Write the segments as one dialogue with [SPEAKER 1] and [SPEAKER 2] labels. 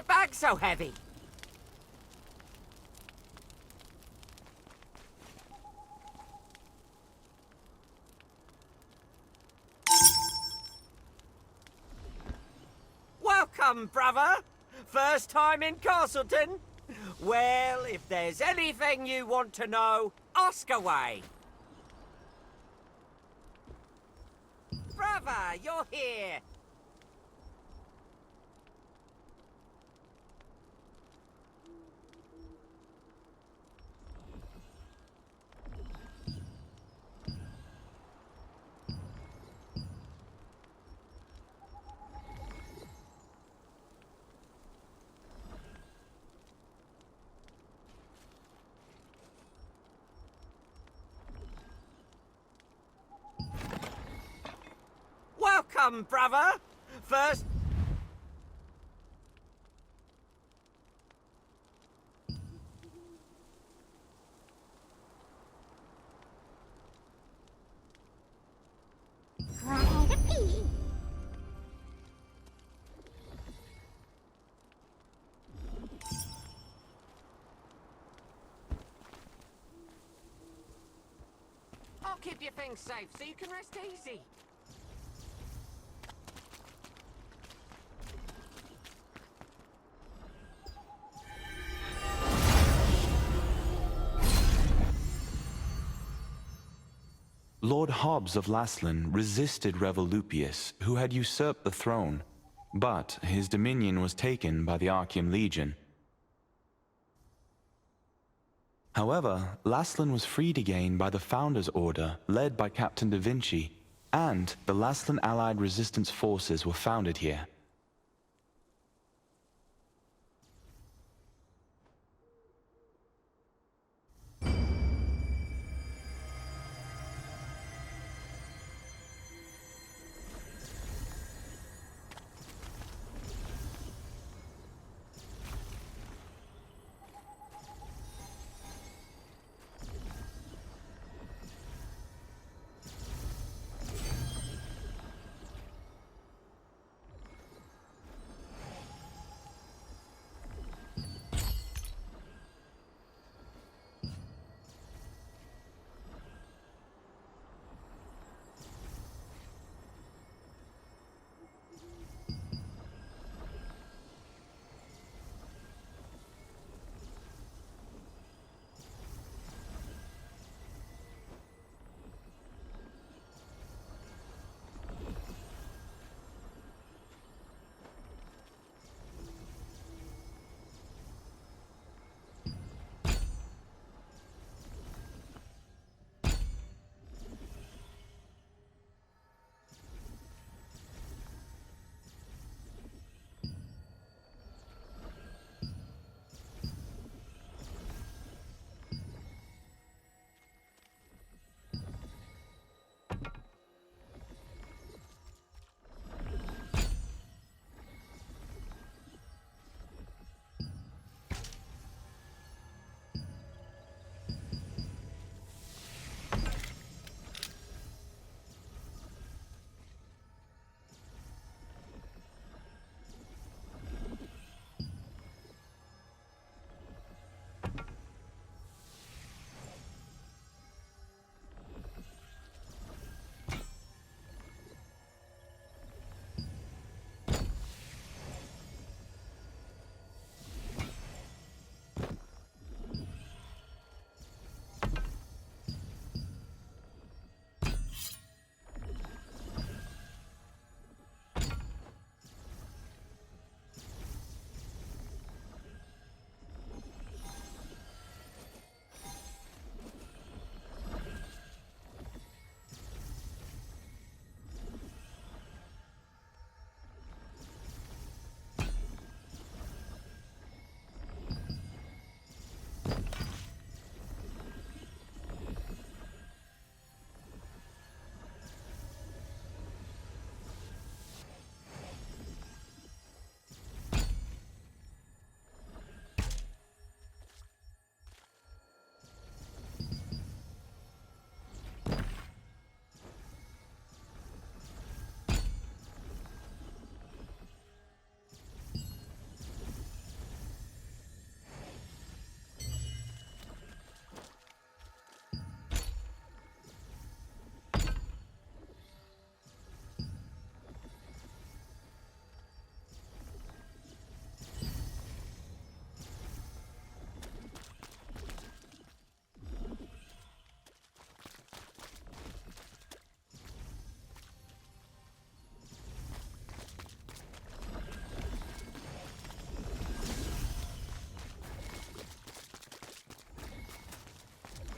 [SPEAKER 1] bag so heavy? Welcome, brother. First time in Castleton? Well, if there's anything you want to know, ask away. Brother, you're here. Welcome, brother. First... I'll keep your things safe so you can rest easy.
[SPEAKER 2] Lord Hobbs of Laslan resisted Revolupius, who had usurped the throne, but his dominion was taken by the Archean Legion. However, Laslan was freed again by the Founders' Order, led by Captain Da Vinci, and the Laslan Allied Resistance Forces were founded here.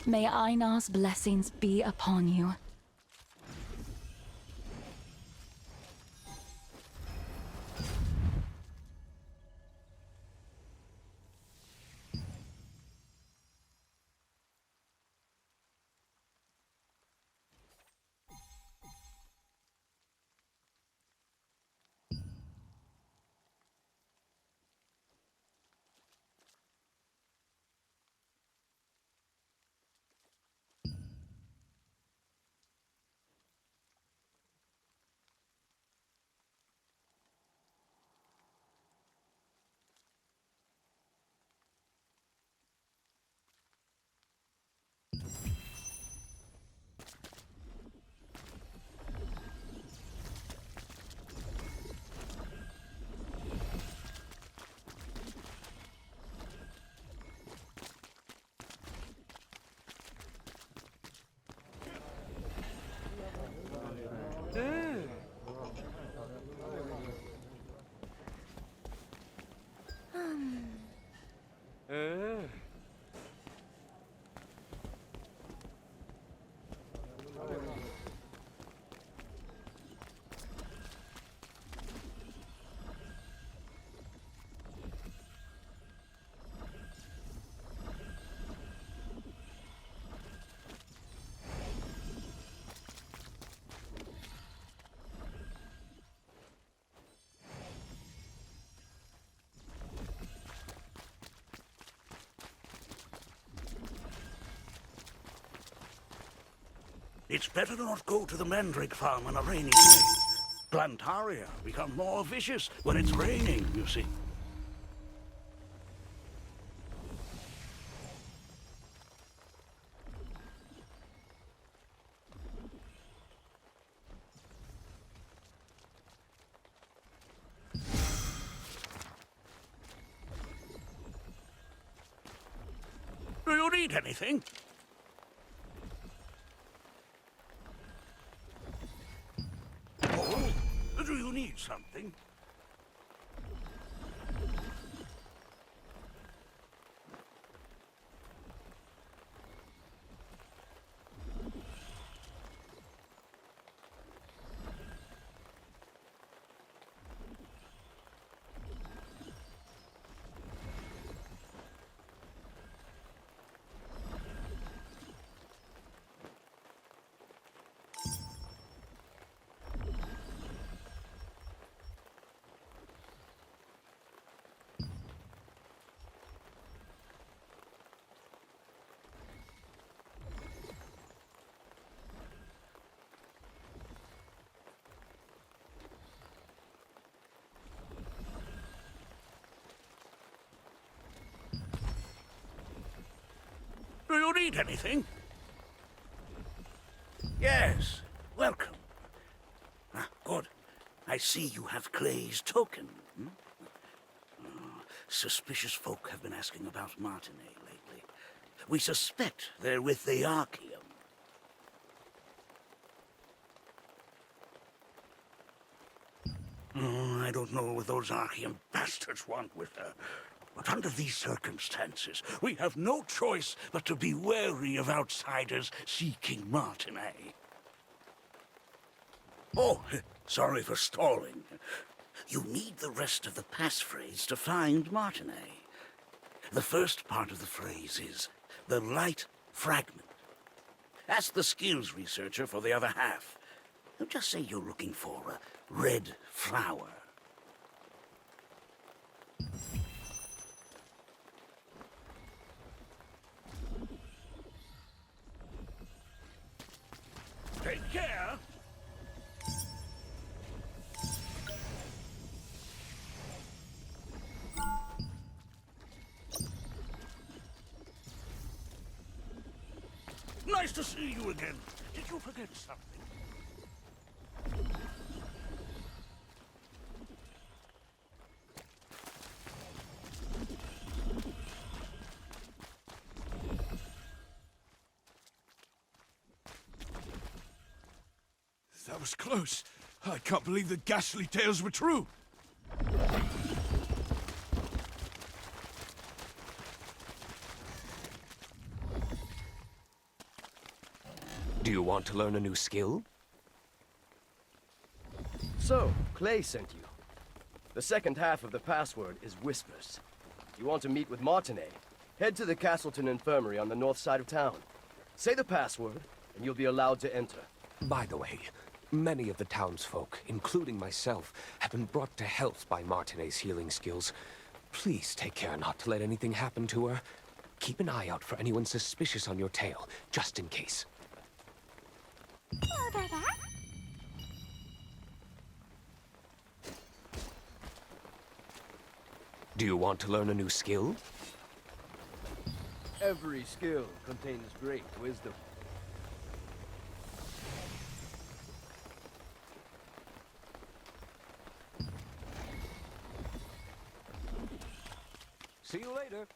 [SPEAKER 3] May Einar's blessings be upon you.
[SPEAKER 4] It's better not go to the mandrake farm on a rainy day. Plantaria become more vicious when it's raining, you see. Do you need anything? Oh, do you need something? Do you need anything? Yes, welcome. Ah, good. I see you have Clay's token. Hmm? Suspicious folk have been asking about Martinet lately. We suspect they're with the Archeum. Oh, I don't know what those Archeum bastards want with her. But under these circumstances, we have no choice but to be wary of outsiders seeking Martinet. Oh, sorry for stalling. You need the rest of the passphrase to find Martinet. The first part of the phrase is the light fragment. Ask the skills researcher for the other half. Just say you're looking for a red flower. Take care. Nice to see you again. Did you forget something?
[SPEAKER 5] That was close. I can't believe the ghastly tales were true.
[SPEAKER 6] Do you want to learn a new skill?
[SPEAKER 7] So, Clay sent you. The second half of the password is Whispers. You want to meet with Martinet? Head to the Castleton Infirmary on the north side of town. Say the password, and you'll be allowed to enter.
[SPEAKER 6] By the way, many of the townsfolk, including myself, have been brought to health by Martinet's healing skills. Please take care not to let anything happen to her. Keep an eye out for anyone suspicious on your tail, just in case. Do you want to learn a new skill?
[SPEAKER 7] Every skill contains great wisdom.
[SPEAKER 6] See you later.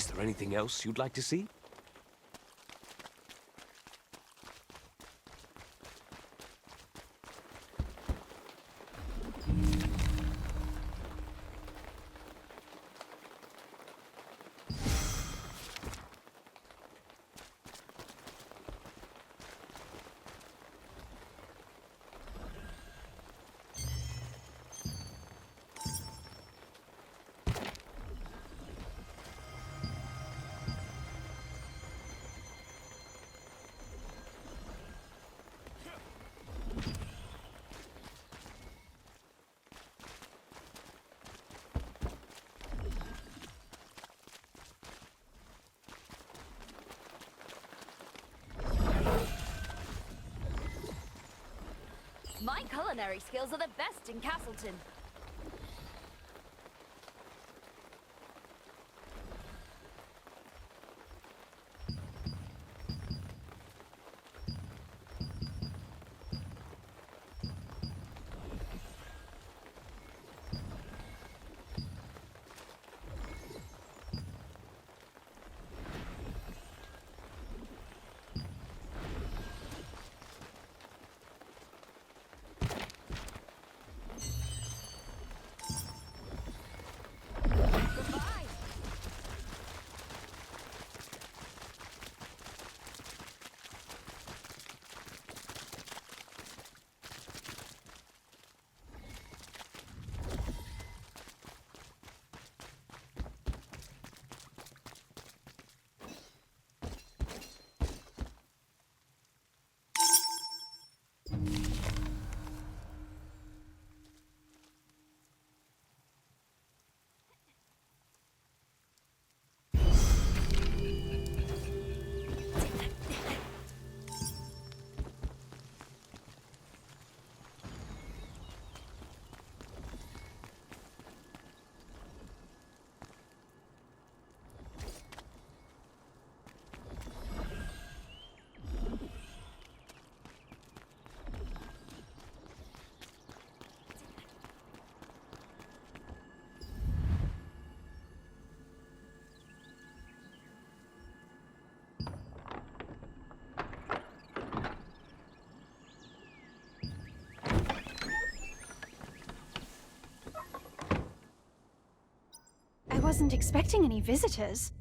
[SPEAKER 6] Is there anything else you'd like to see?
[SPEAKER 8] My culinary skills are the best in Castleton.
[SPEAKER 9] I wasn't expecting any visitors.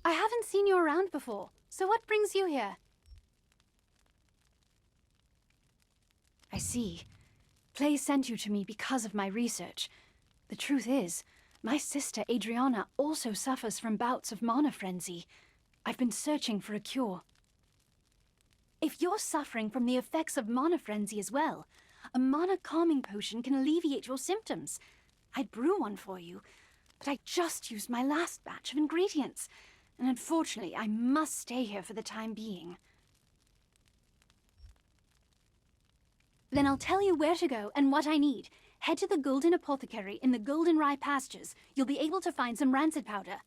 [SPEAKER 9] I haven't seen you around before, so what brings you here? I see. Clay sent you to me because of my research. The truth is, my sister Adriana also suffers from bouts of mana frenzy. I've been searching for a cure. If you're suffering from the effects of mana frenzy as well, a mana calming potion can alleviate your symptoms. I'd brew one for you, but I just used my last batch of ingredients, and unfortunately I must stay here for the time being. Then I'll tell you where to go and what I need. Head to the Golden Apothecary in the Golden Rye pastures. You'll be able to find some rancid powder.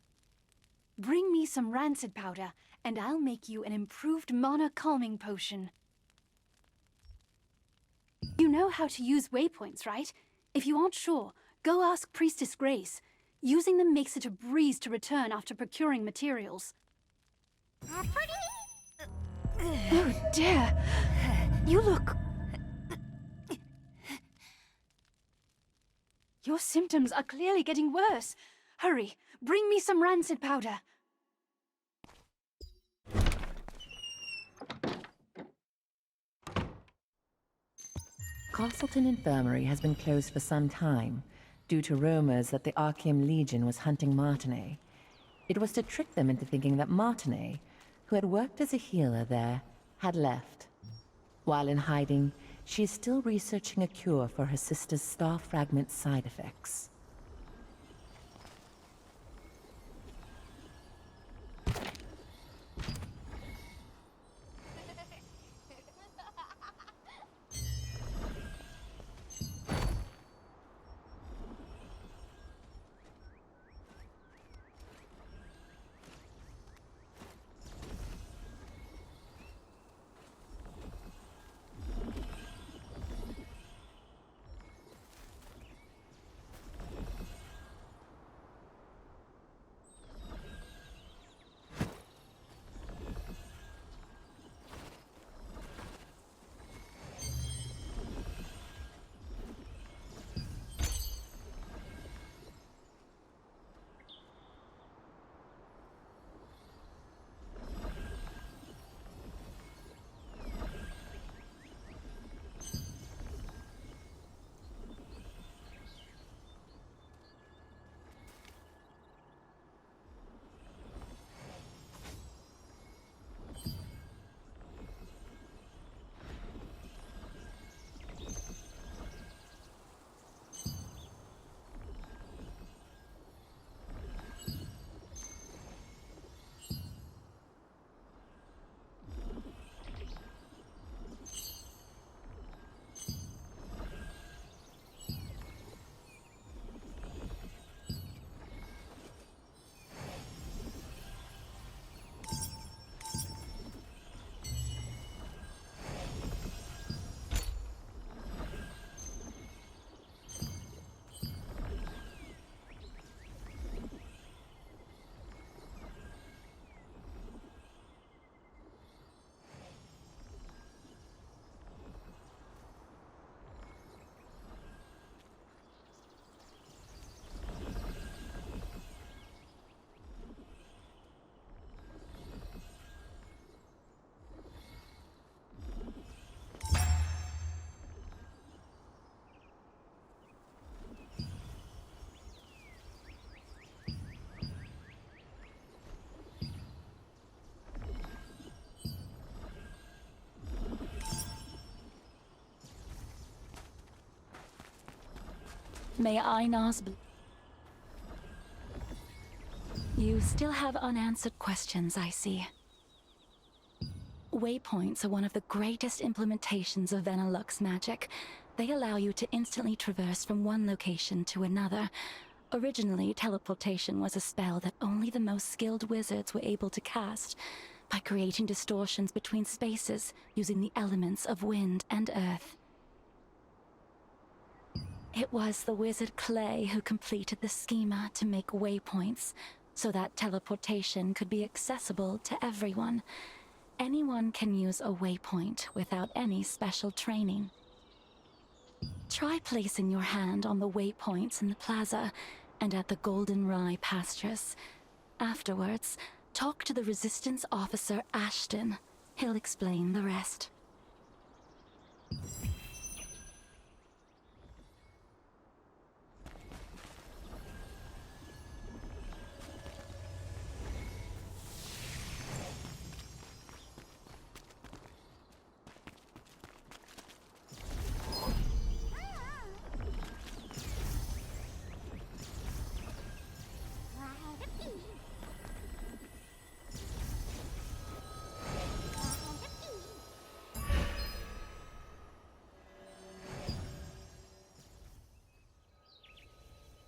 [SPEAKER 9] Bring me some rancid powder, and I'll make you an improved mana calming potion. You know how to use waypoints, right? If you aren't sure, go ask Priestess Grace. Using them makes it a breeze to return after procuring materials. Oh dear! You look... Your symptoms are clearly getting worse. Hurry, bring me some rancid powder.
[SPEAKER 10] Castleton Infirmary has been closed for some time, due to rumors that the Archeum Legion was hunting Martinet. It was to trick them into thinking that Martinet, who had worked as a healer there, had left. While in hiding, she is still researching a cure for her sister's star fragment side effects.
[SPEAKER 3] May Einar's... You still have unanswered questions, I see. Waypoints are one of the greatest implementations of Venelux magic. They allow you to instantly traverse from one location to another. Originally, teleportation was a spell that only the most skilled wizards were able to cast, by creating distortions between spaces using the elements of wind and earth. It was the wizard Clay who completed the schema to make waypoints, so that teleportation could be accessible to everyone. Anyone can use a waypoint without any special training. Try placing your hand on the waypoints in the plaza and at the Golden Rye pastures. Afterwards, talk to the Resistance officer Ashton. He'll explain the rest.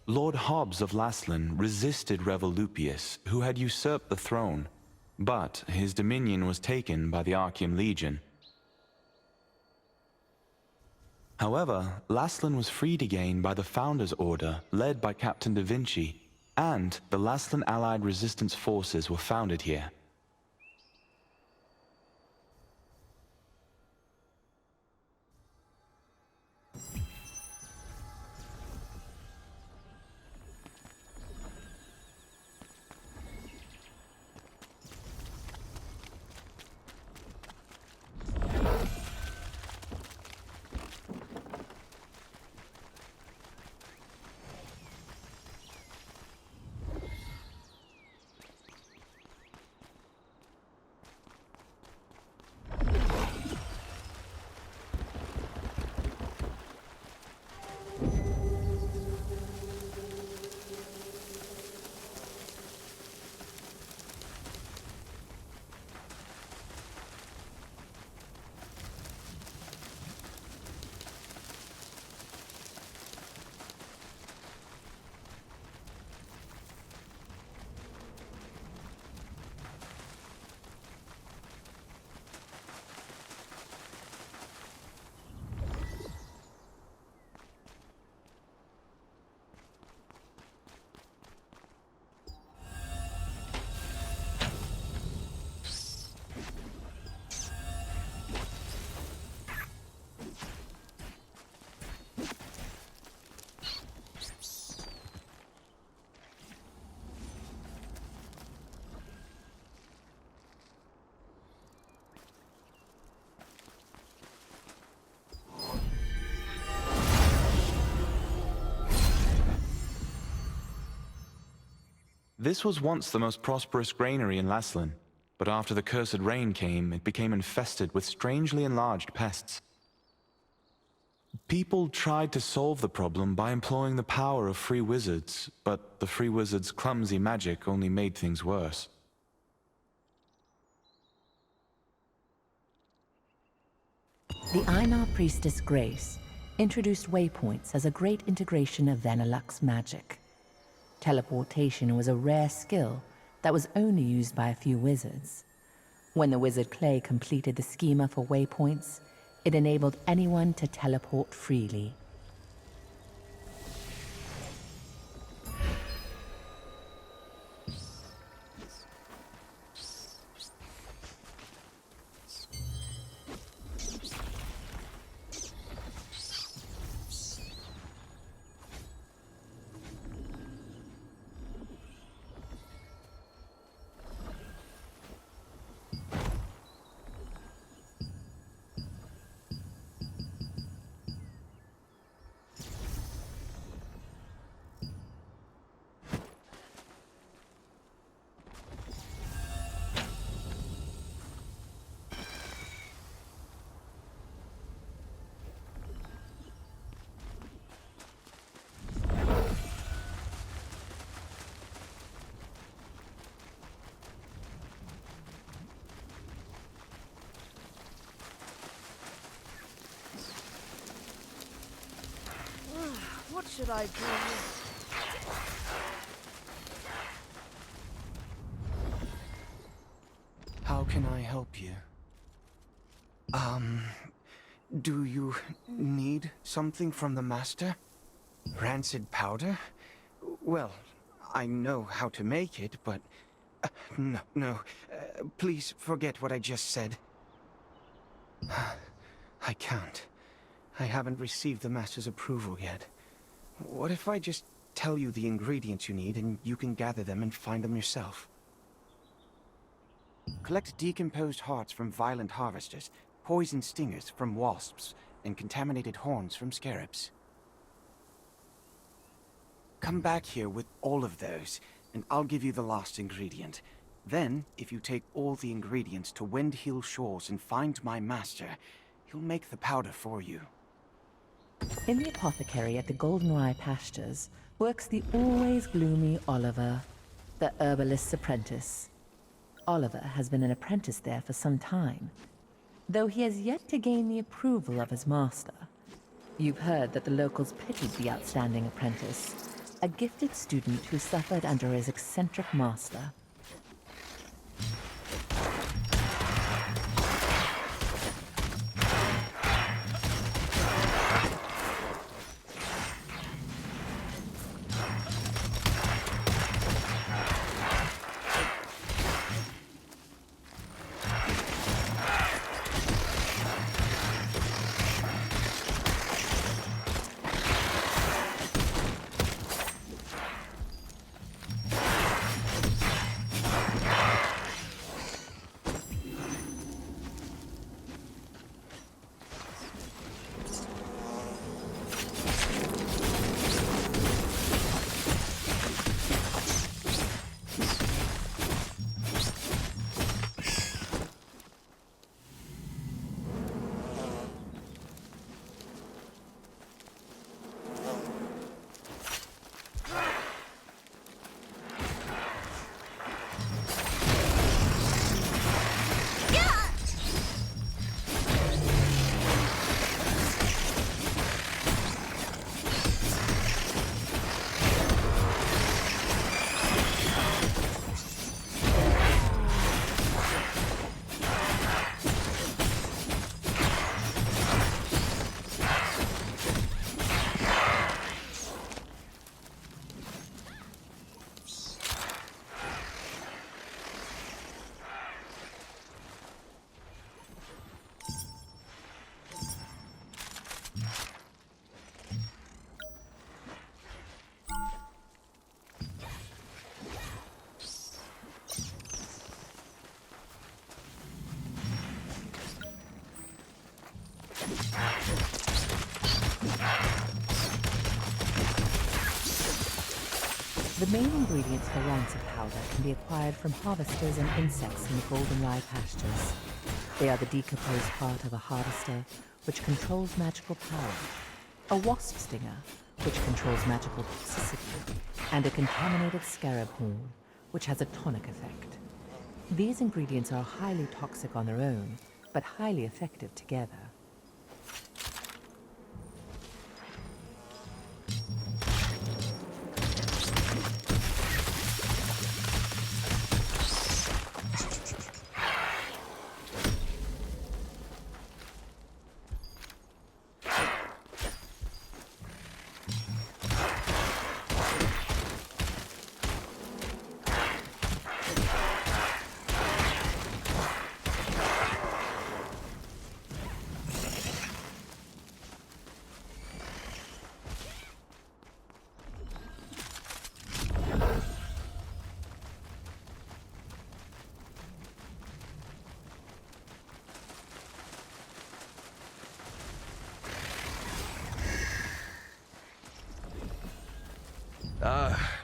[SPEAKER 2] Lord Hobbs of Laslan resisted Revolupius, who had usurped the throne, but his dominion was taken by the Archeum Legion. However, Laslan was freed again by the Founders Order, led by Captain Da Vinci, and the Laslan Allied Resistance forces were founded here. This was once the most prosperous granary in Laslan, but after the cursed rain came, it became infested with strangely enlarged pests. People tried to solve the problem by employing the power of free wizards, but the free wizards' clumsy magic only made things worse.
[SPEAKER 10] The Einar priestess Grace introduced waypoints as a great integration of Venelux magic. Teleportation was a rare skill that was only used by a few wizards. When the wizard Clay completed the schema for waypoints, it enabled anyone to teleport freely.
[SPEAKER 8] should I do?
[SPEAKER 11] How can I help you? Do you need something from the master? Rancid powder? Well, I know how to make it, but... no. Please forget what I just said. I can't. I haven't received the master's approval yet. What if I just tell you the ingredients you need and you can gather them and find them yourself? Collect decomposed hearts from violent harvesters, poison stingers from wasps, and contaminated horns from scarabs. Come back here with all of those, and I'll give you the last ingredient. Then, if you take all the ingredients to Windhill Shores and find my master, he'll make the powder for you.
[SPEAKER 10] In the apothecary at the Goldenrye Pastures works the always gloomy Oliver, the herbalist's apprentice. Oliver has been an apprentice there for some time, though he has yet to gain the approval of his master. You've heard that the locals pitied the outstanding apprentice, a gifted student who suffered under his eccentric master. The main ingredients for rancid powder can be acquired from harvesters and insects in the Goldenrye Pastures. They are the decomposed part of a harvester, which controls magical power, a wasp stinger, which controls magical toxicity, and a contaminated scarab horn, which has a tonic effect. These ingredients are highly toxic on their own, but highly effective together.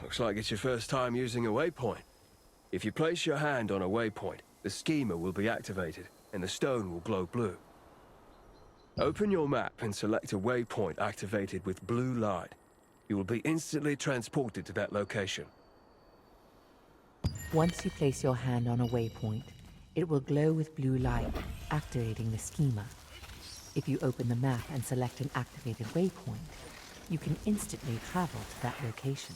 [SPEAKER 7] Looks like it's your first time using a waypoint. If you place your hand on a waypoint, the schema will be activated, and the stone will glow blue. Open your map and select a waypoint activated with blue light. You will be instantly transported to that location.
[SPEAKER 10] Once you place your hand on a waypoint, it will glow with blue light, activating the schema. If you open the map and select an activated waypoint, you can instantly travel to that location.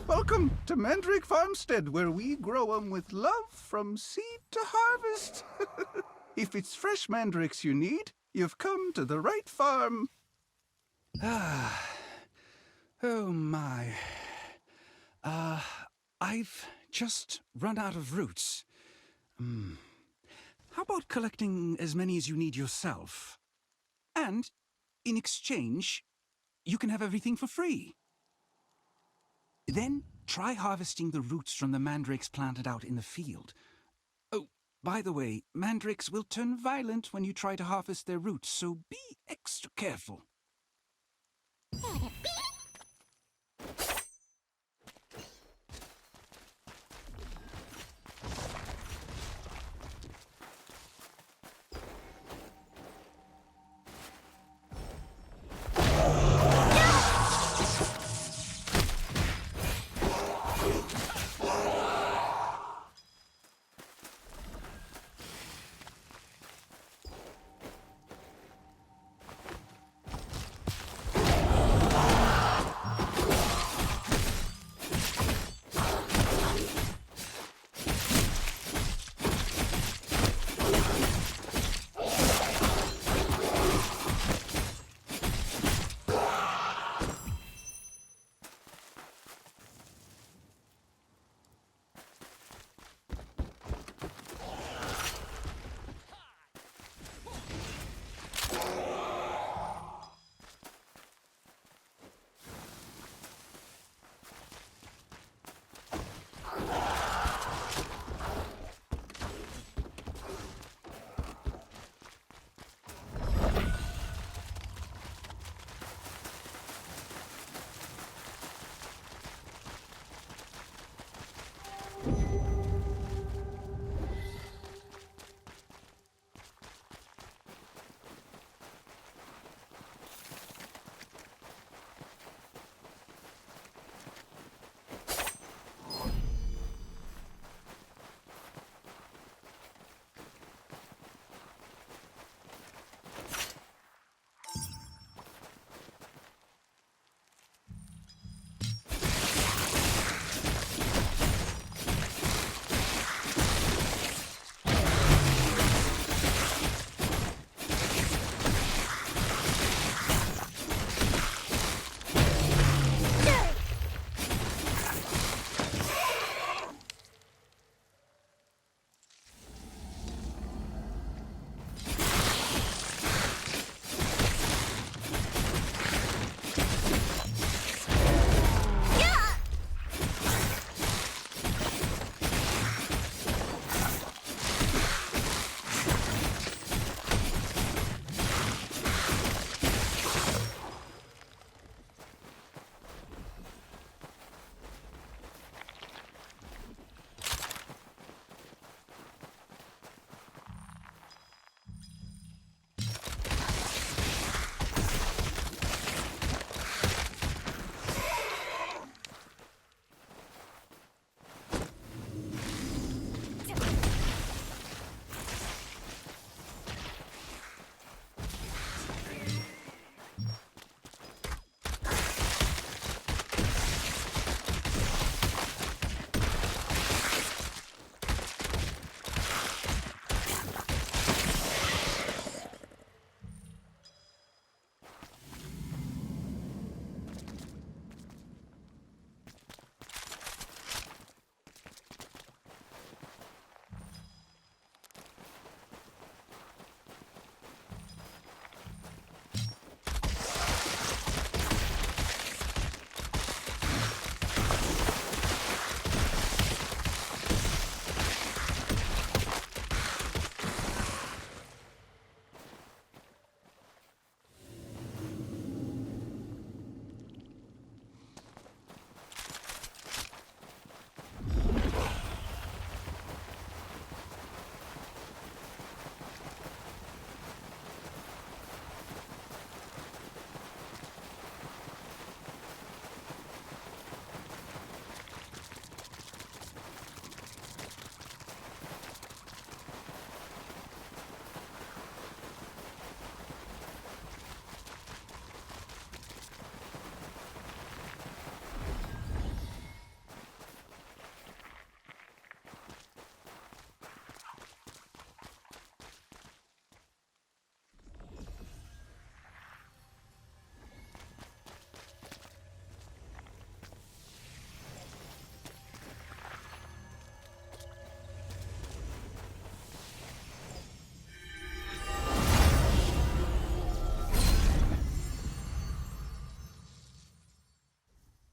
[SPEAKER 12] Welcome to Mandrake Farmstead, where we grow 'em with love from seed to harvest. If it's fresh mandrakes you need, you've come to the right farm.
[SPEAKER 13] Oh my. I've just run out of roots. How about collecting as many as you need yourself? And, in exchange, you can have everything for free. Then, try harvesting the roots from the mandrakes planted out in the field. Oh, by the way, mandrakes will turn violent when you try to harvest their roots, so be extra careful.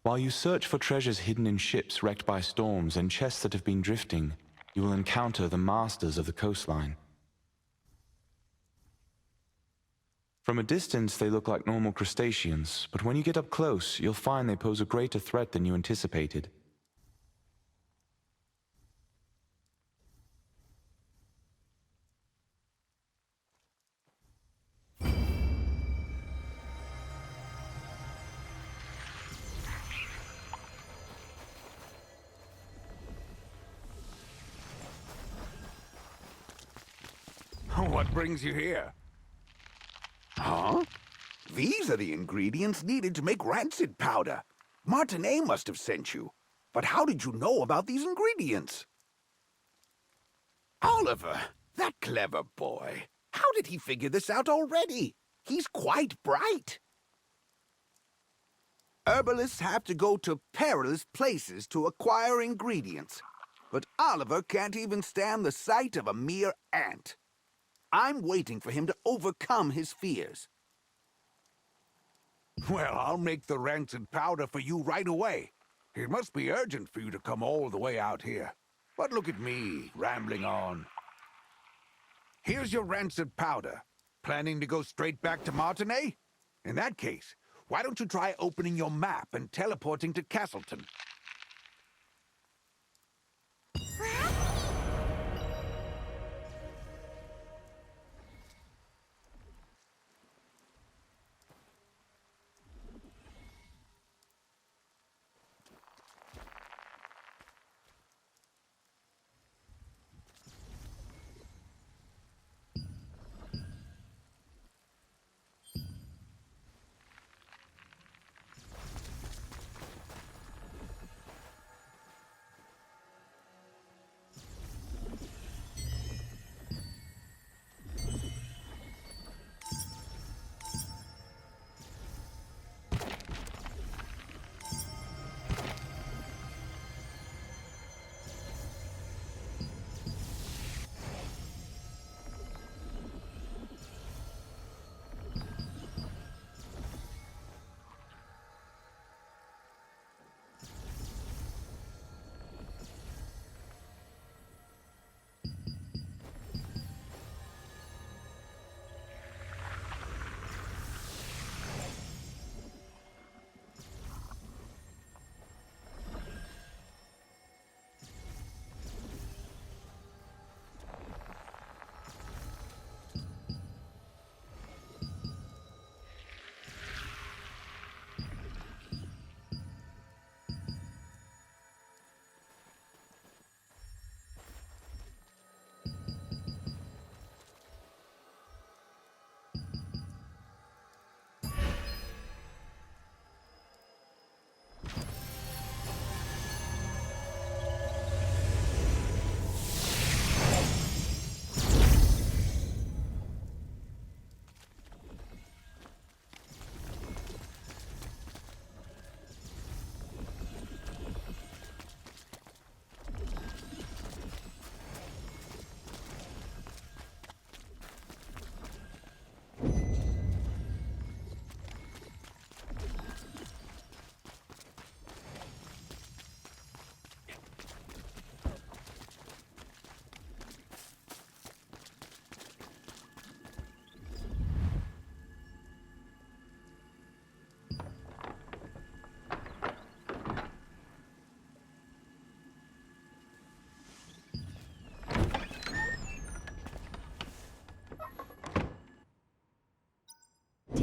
[SPEAKER 2] While you search for treasures hidden in ships wrecked by storms and chests that have been drifting, you will encounter the masters of the coastline. From a distance, they look like normal crustaceans, but when you get up close, you'll find they pose a greater threat than you anticipated.
[SPEAKER 14] What brings you here? Huh? These are the ingredients needed to make rancid powder. Martinet must have sent you. But how did you know about these ingredients? Oliver, that clever boy. How did he figure this out already? He's quite bright. Herbalists have to go to perilous places to acquire ingredients. But Oliver can't even stand the sight of a mere ant. I'm waiting for him to overcome his fears. Well, I'll make the rancid powder for you right away. It must be urgent for you to come all the way out here. But look at me, rambling on. Here's your rancid powder. Planning to go straight back to Martinet? In that case, why don't you try opening your map and teleporting to Castleton?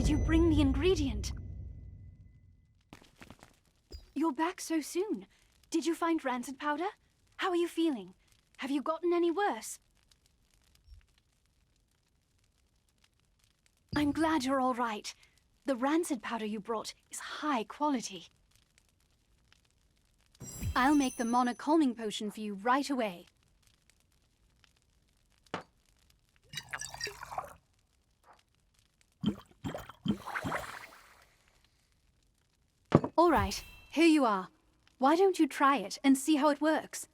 [SPEAKER 9] Did you bring the ingredient? You're back so soon. Did you find rancid powder? How are you feeling? Have you gotten any worse? I'm glad you're all right. The rancid powder you brought is high quality. I'll make the Mana calming potion for you right away. All right, here you are. Why don't you try it and see how it works?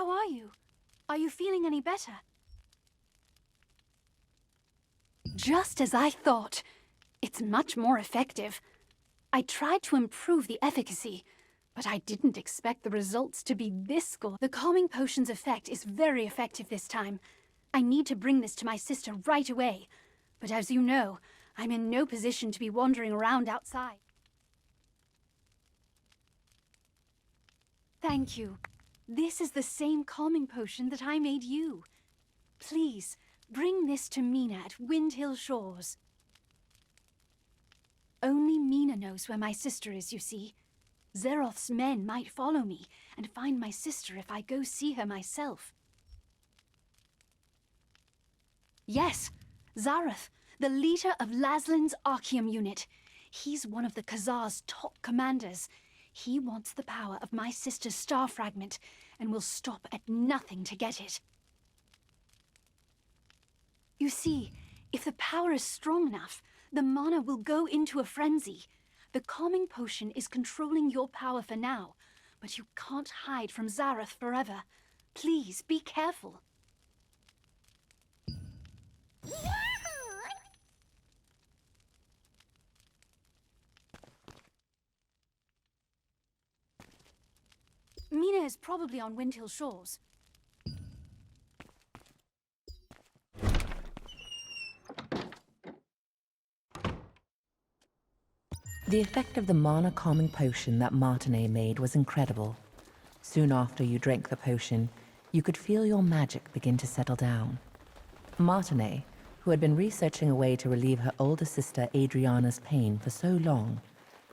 [SPEAKER 9] How are you? Are you feeling any better? Just as I thought. It's much more effective. I tried to improve the efficacy, but I didn't expect the results to be this good. The calming potion's effect is very effective this time. I need to bring this to my sister right away. But as you know, I'm in no position to be wandering around outside. Thank you. This is the same calming potion that I made you. Please, bring this to Mina at Windhill Shores. Only Mina knows where my sister is, you see. Zeroth's men might follow me and find my sister if I go see her myself. Yes, Zareth, the leader of Laslin's Archeum unit. He's one of the Khazar's top commanders. He wants the power of my sister's star fragment and will stop at nothing to get it. You see, if the power is strong enough, the mana will go into a frenzy. The calming potion is controlling your power for now, but you can't hide from Zareth forever. Please, be careful. Mina is probably on Windhill Shores.
[SPEAKER 10] The effect of the mana calming potion that Martinet made was incredible. Soon after you drank the potion, you could feel your magic begin to settle down. Martinet, who had been researching a way to relieve her older sister Adriana's pain for so long,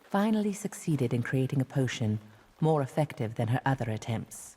[SPEAKER 10] finally succeeded in creating a potion more effective than her other attempts.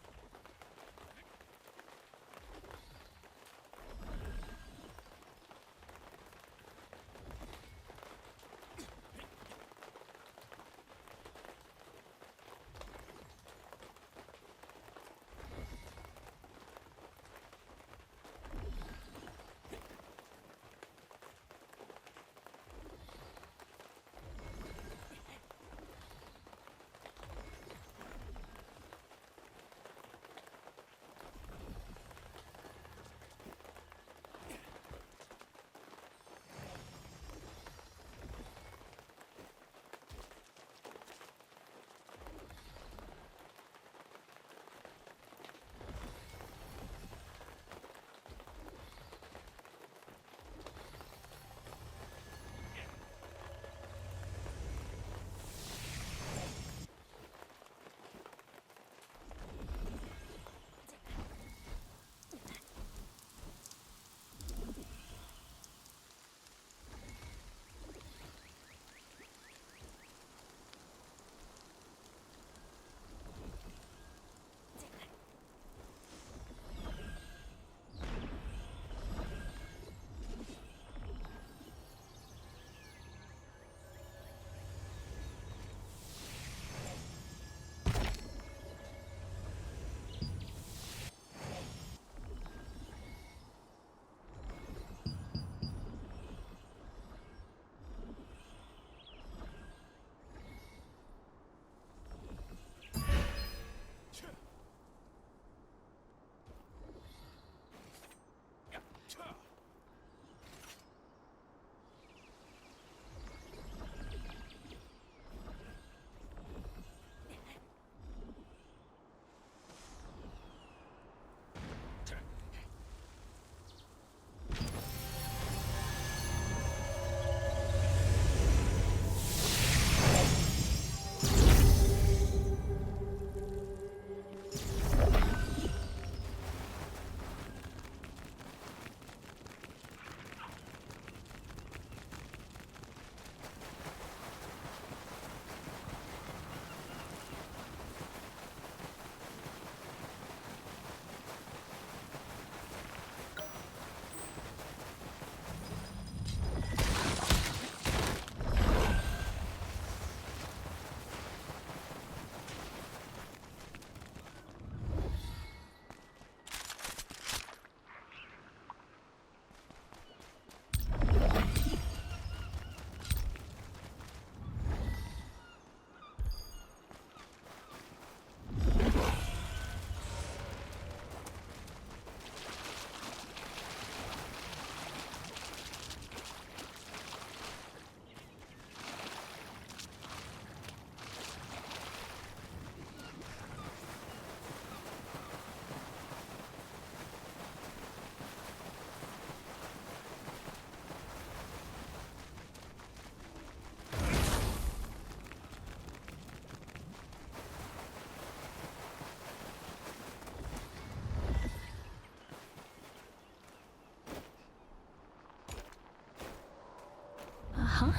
[SPEAKER 3] Huh?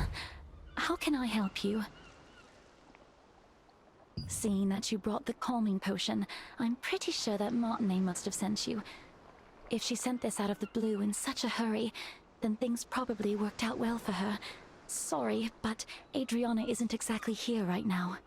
[SPEAKER 3] How can I help you? Seeing that you brought the calming potion, I'm pretty sure that Martinet must have sent you. If she sent this out of the blue in such a hurry, then things probably worked out well for her. Sorry, but Adriana isn't exactly here right now.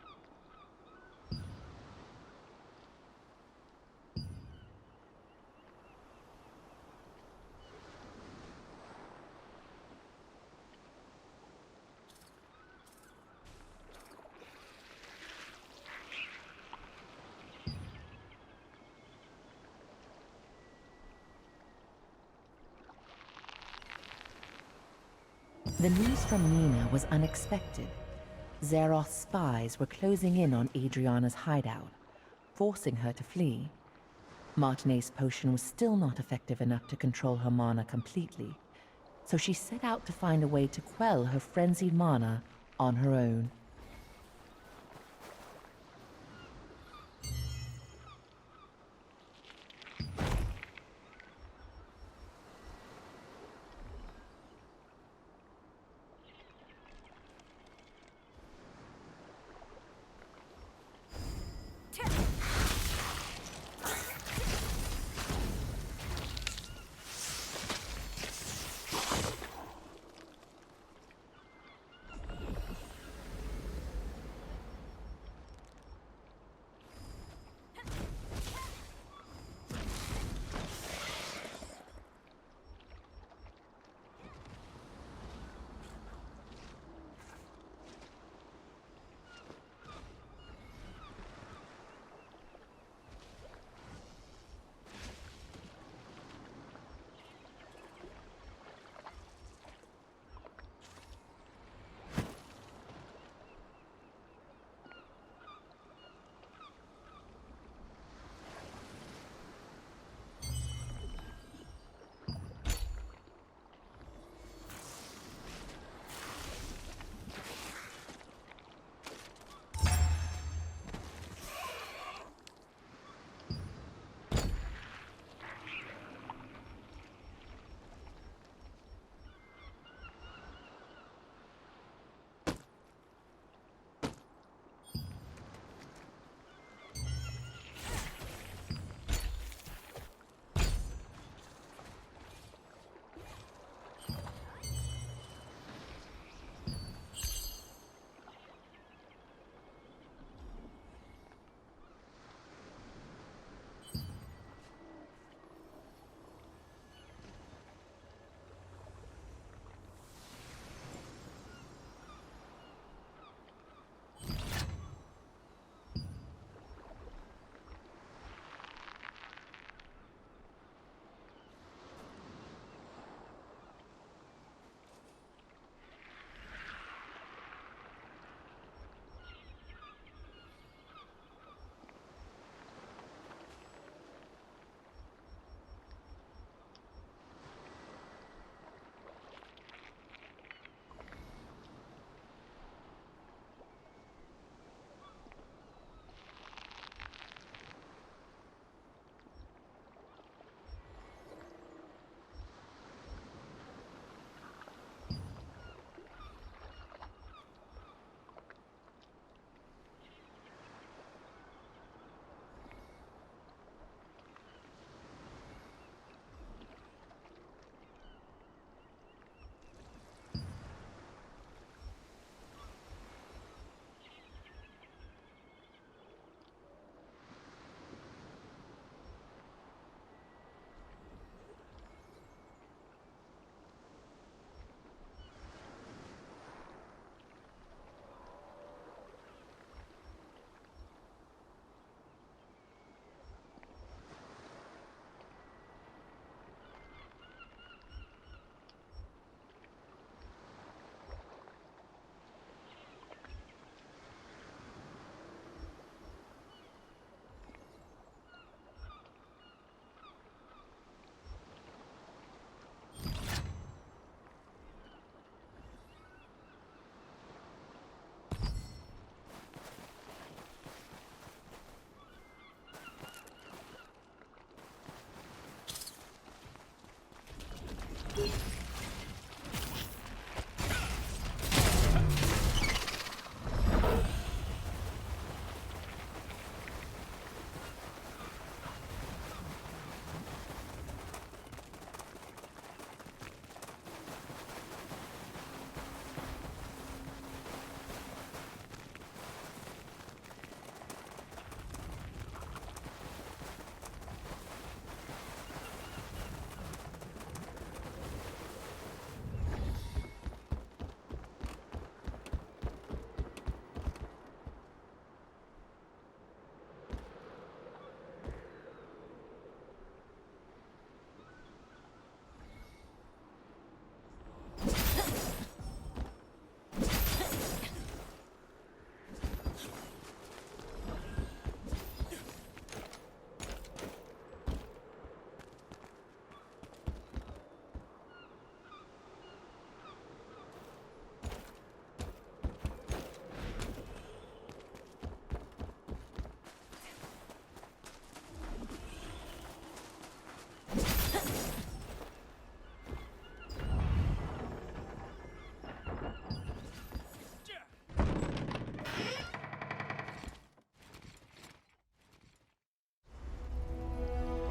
[SPEAKER 10] The news from Nina was unexpected. Zeroth's spies were closing in on Adriana's hideout, forcing her to flee. Martinet's potion was still not effective enough to control her mana completely, so she set out to find a way to quell her frenzied mana on her own.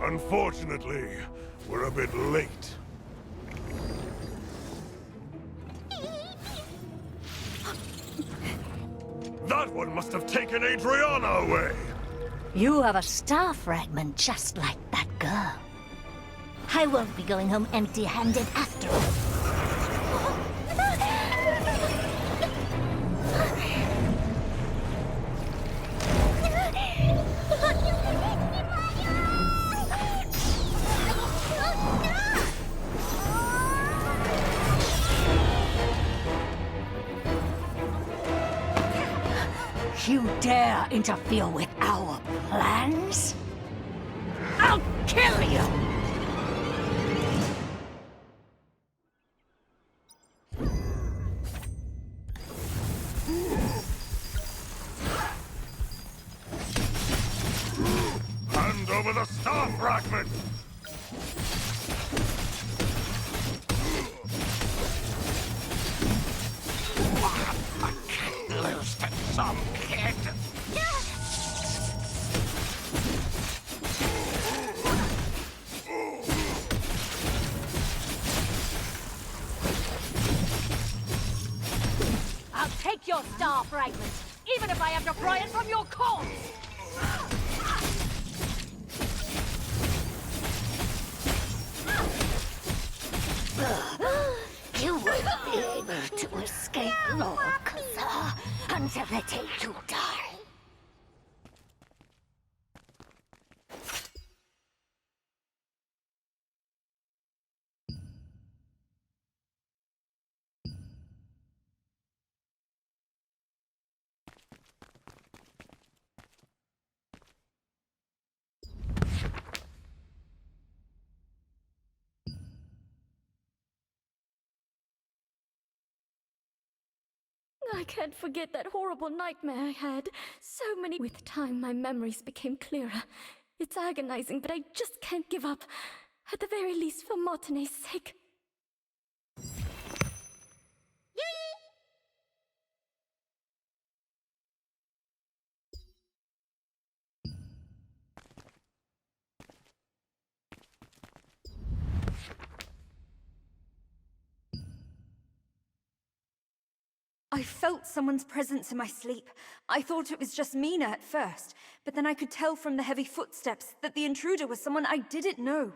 [SPEAKER 5] Unfortunately, we're a bit late. That one must have taken Adriana away!
[SPEAKER 15] You have a star fragment just like that girl. I won't be going home empty-handed after all. You dare interfere with our plans? I'll kill you!
[SPEAKER 5] Hand over the star fragment!
[SPEAKER 4] I can't lose to some kid.
[SPEAKER 8] I'll take your star fragment, even if I have to pry it from your corpse!
[SPEAKER 15] You won't be able to escape Lord Casill until the day you die.
[SPEAKER 3] I can't forget that horrible nightmare I had. With time, my memories became clearer. It's agonizing, but I just can't give up. At the very least, for Martine's sake.
[SPEAKER 16] I felt someone's presence in my sleep. I thought it was just Mina at first, but then I could tell from the heavy footsteps that the intruder was someone I didn't know.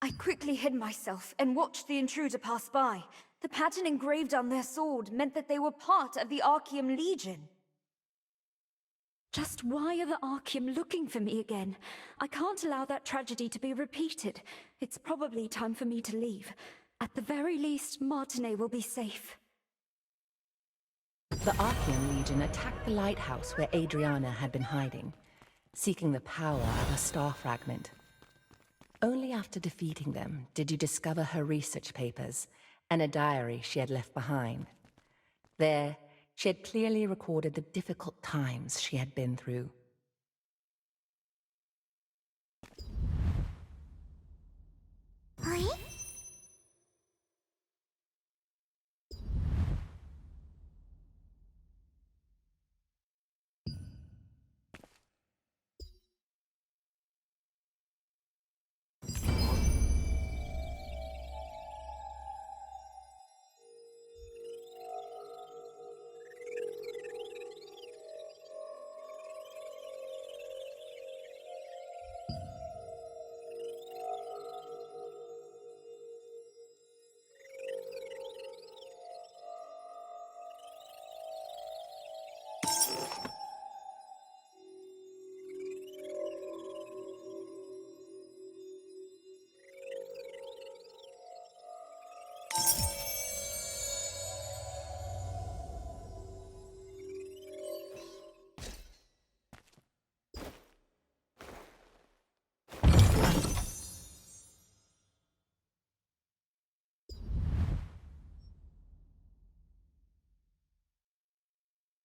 [SPEAKER 16] I quickly hid myself and watched the intruder pass by. The pattern engraved on their sword meant that they were part of the Archeum Legion. Just why are the Archeum looking for me again? I can't allow that tragedy to be repeated. It's probably time for me to leave. At the very least, Martine will be safe.
[SPEAKER 10] The Archeum Legion attacked the lighthouse where Adriana had been hiding, seeking the power of a star fragment. Only after defeating them did you discover her research papers and a diary she had left behind. There, she had clearly recorded the difficult times she had been through.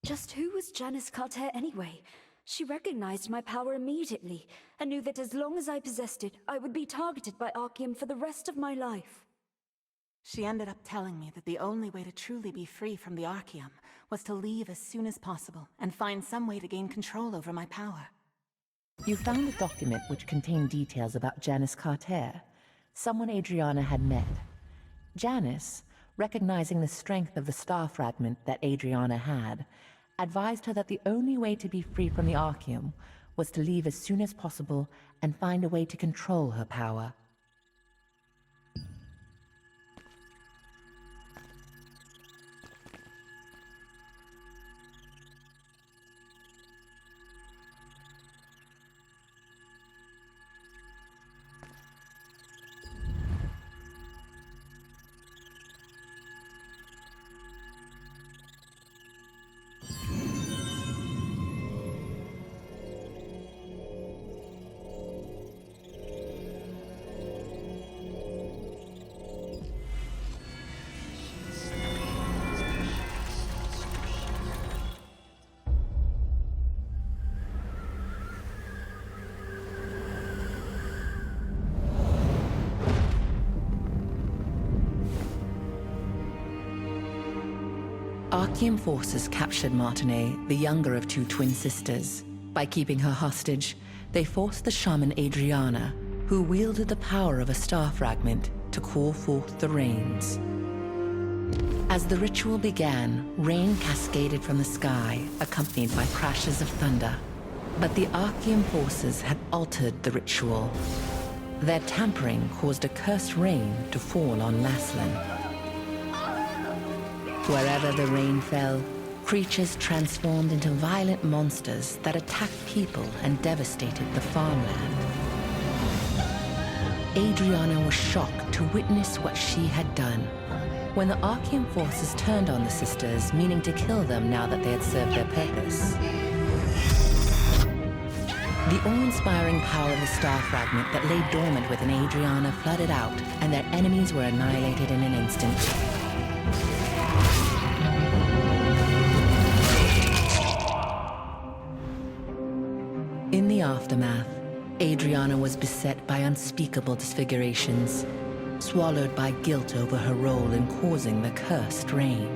[SPEAKER 16] Just who was Janice Carter anyway? She recognized my power immediately, and knew that as long as I possessed it, I would be targeted by Archeum for the rest of my life.
[SPEAKER 17] She ended up telling me that the only way to truly be free from the Archeum was to leave as soon as possible and find some way to gain control over my power.
[SPEAKER 10] You found a document which contained details about Janice Carter, someone Adriana had met. Janice, recognizing the strength of the star fragment that Adriana had, advised her that the only way to be free from the Archeum was to leave as soon as possible and find a way to control her power. Archeum forces captured Martinet, the younger of two twin sisters. By keeping her hostage, they forced the shaman Adriana, who wielded the power of a star fragment, to call forth the rains. As the ritual began, rain cascaded from the sky, accompanied by crashes of thunder. But the Archeum forces had altered the ritual. Their tampering caused a cursed rain to fall on Laslin. Wherever the rain fell, creatures transformed into violent monsters that attacked people and devastated the farmland. Adriana was shocked to witness what she had done. When the Archeum forces turned on the sisters, meaning to kill them now that they had served their purpose. The awe-inspiring power of the star fragment that lay dormant within Adriana flooded out, and their enemies were annihilated in an instant. In the aftermath, Adriana was beset by unspeakable disfigurations, swallowed by guilt over her role in causing the cursed rain.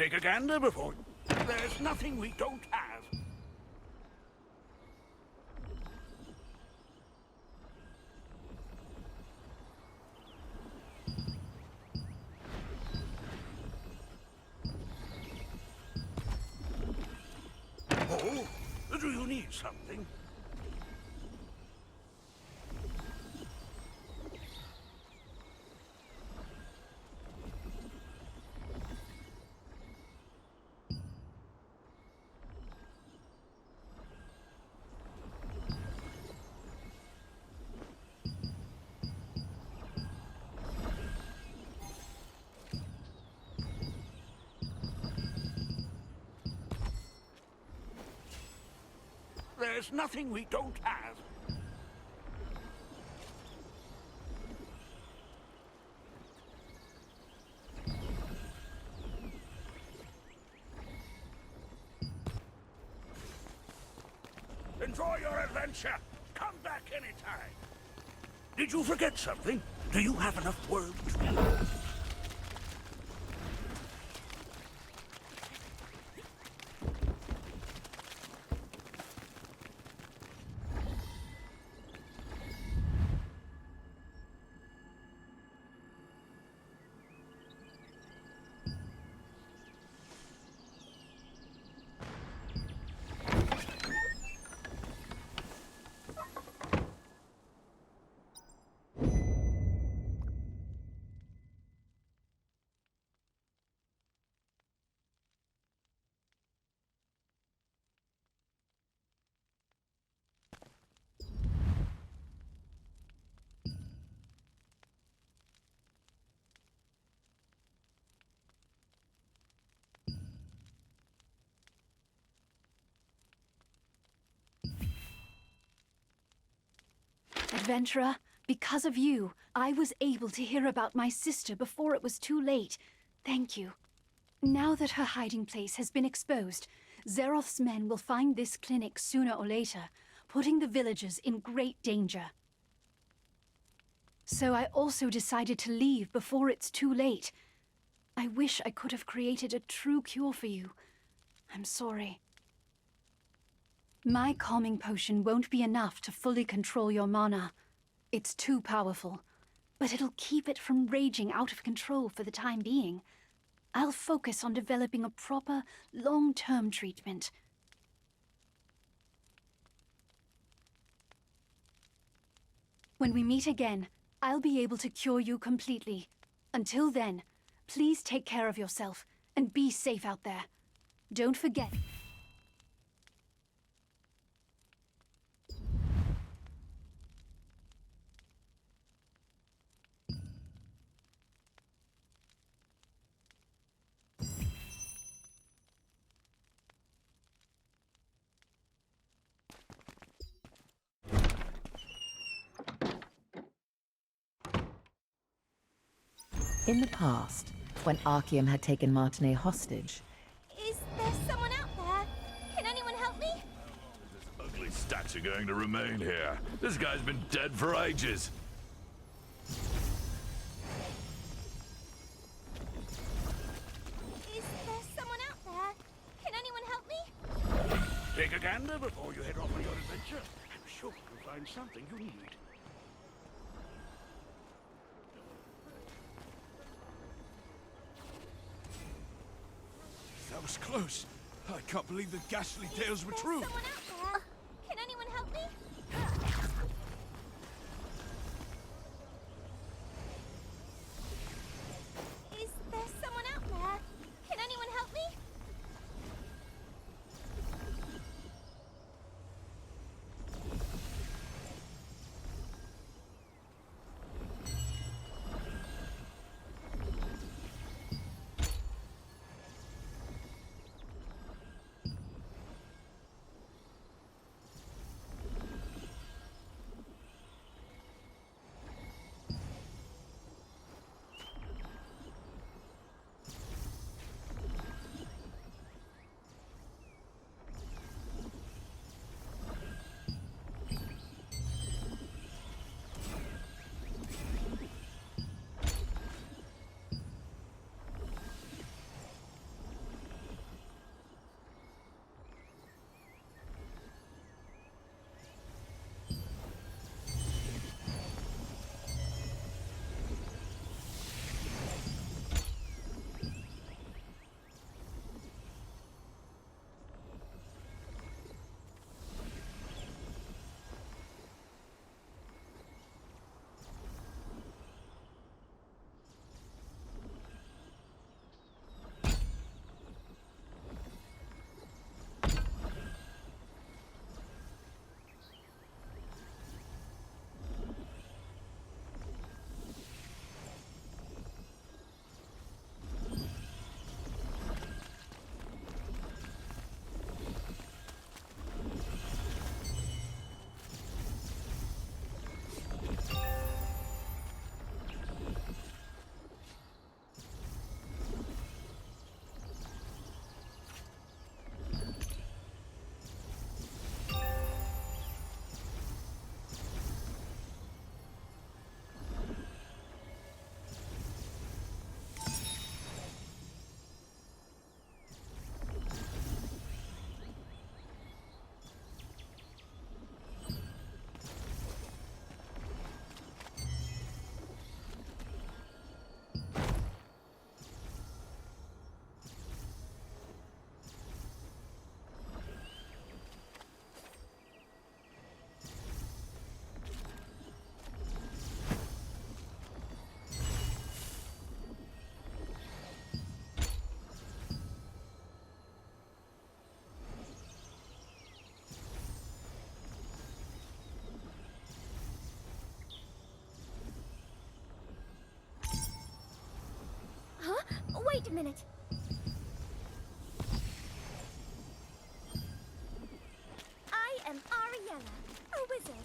[SPEAKER 14] Take a gander before... There's nothing we don't have. Oh, do you need something? There's nothing we don't have. Enjoy your adventure. Come back anytime. Did you forget something? Do you have enough words?
[SPEAKER 9] Adventurer, because of you, I was able to hear about my sister before it was too late. Thank you. Now that her hiding place has been exposed, Zeroth's men will find this clinic sooner or later, putting the villagers in great danger. So I also decided to leave before it's too late. I wish I could have created a true cure for you. I'm sorry. My calming potion won't be enough to fully control your mana. It's too powerful, but it'll keep it from raging out of control for the time being. I'll focus on developing a proper, long-term treatment. When we meet again, I'll be able to cure you completely. Until then, please take care of yourself and be safe out there. Don't forget...
[SPEAKER 10] In the past, when Archeum had taken Martinet hostage,
[SPEAKER 8] Is there someone out there? Can anyone help me?
[SPEAKER 18] Ugly statue going to remain here. This guy's been dead for ages.
[SPEAKER 8] Is there someone out there? Can anyone help me?
[SPEAKER 14] Take a gander before you head off on your adventure. I'm sure you'll find something you need.
[SPEAKER 5] That was close. I can't believe the ghastly tales were true.
[SPEAKER 8] Someone out there? Can anyone help me? Is there someone out there? Can anyone help me?
[SPEAKER 19] Wait a minute. I am Ariella, a wizard.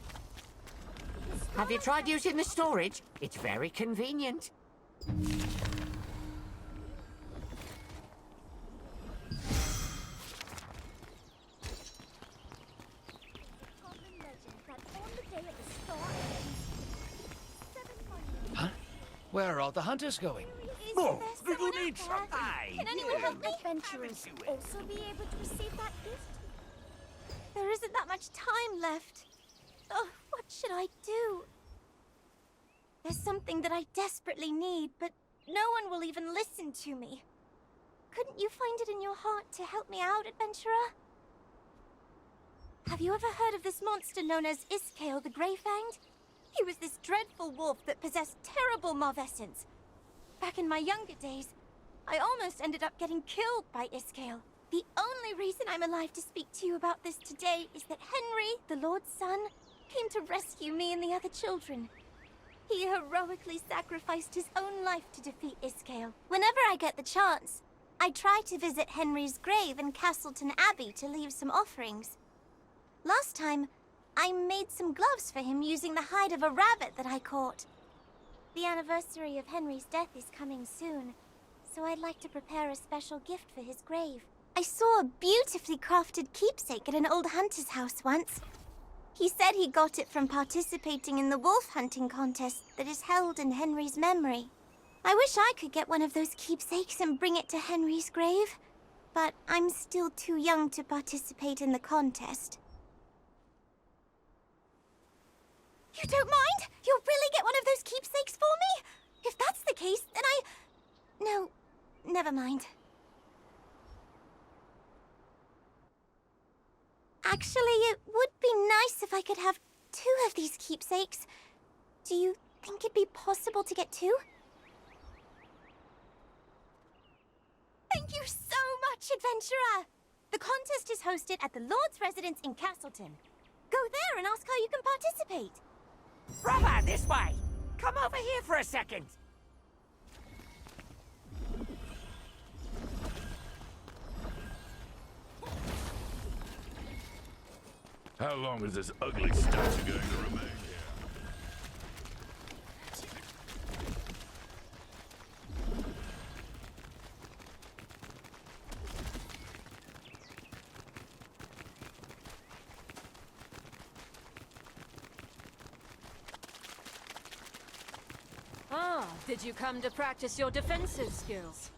[SPEAKER 1] Have you tried using the storage? It's very convenient.
[SPEAKER 20] Huh? Where are all the hunters going?
[SPEAKER 19] Oh,
[SPEAKER 20] do you need some?
[SPEAKER 19] Can anyone help me? Adventurers also be able to receive that gift? There isn't that much time left. Oh, what should I do? There's something that I desperately need, but no one will even listen to me. Couldn't you find it in your heart to help me out, adventurer? Have you ever heard of this monster known as Iskale the Greyfanged? He was this dreadful wolf that possessed terrible Marvessence. Back in my younger days, I almost ended up getting killed by Iskale. The only reason I'm alive to speak to you about this today is that Henry, the Lord's son, came to rescue me and the other children. He heroically sacrificed his own life to defeat Iskale. Whenever I get the chance, I try to visit Henry's grave in Castleton Abbey to leave some offerings. Last time, I made some gloves for him using the hide of a rabbit that I caught. The anniversary of Henry's death is coming soon, so I'd like to prepare a special gift for his grave. I saw a beautifully crafted keepsake at an old hunter's house once. He said he got it from participating in the wolf hunting contest that is held in Henry's memory. I wish I could get one of those keepsakes and bring it to Henry's grave, but I'm still too young to participate in the contest. You don't mind? You'll really get one of those keepsakes for me? If that's the case, then No, never mind. Actually, it would be nice if I could have 2 of these keepsakes. Do you think it'd be possible to get 2? Thank you so much, adventurer! The contest is hosted at the Lord's residence in Castleton. Go there and ask how you can participate.
[SPEAKER 1] Brother, this way! Come over here for a second!
[SPEAKER 18] How long is this ugly statue going to remain here?
[SPEAKER 8] Ah, did you come to practice your defensive skills?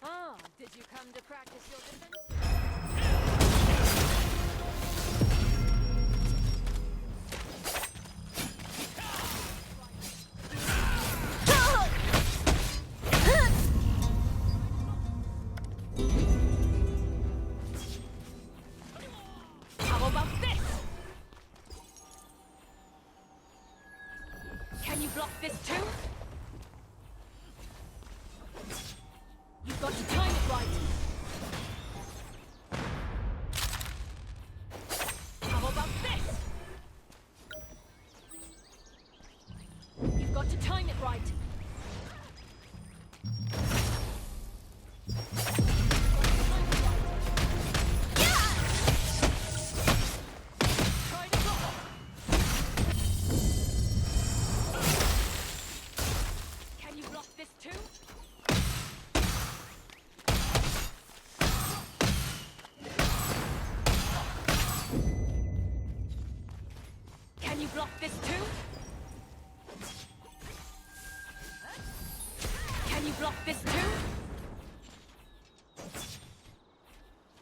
[SPEAKER 8] Ah, did you come to practice your defensive? How about this? Can you block this too? You've got to time it right. How about this? You've got to time it right. Try to block. Can you block this too? Can you block this too? Can you block this too?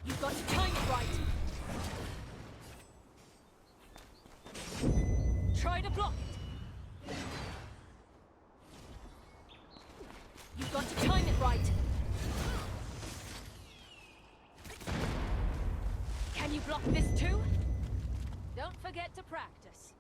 [SPEAKER 8] You've got to time it right. Try to block it. You've got to time it right. Can you block this too? Don't forget to practice.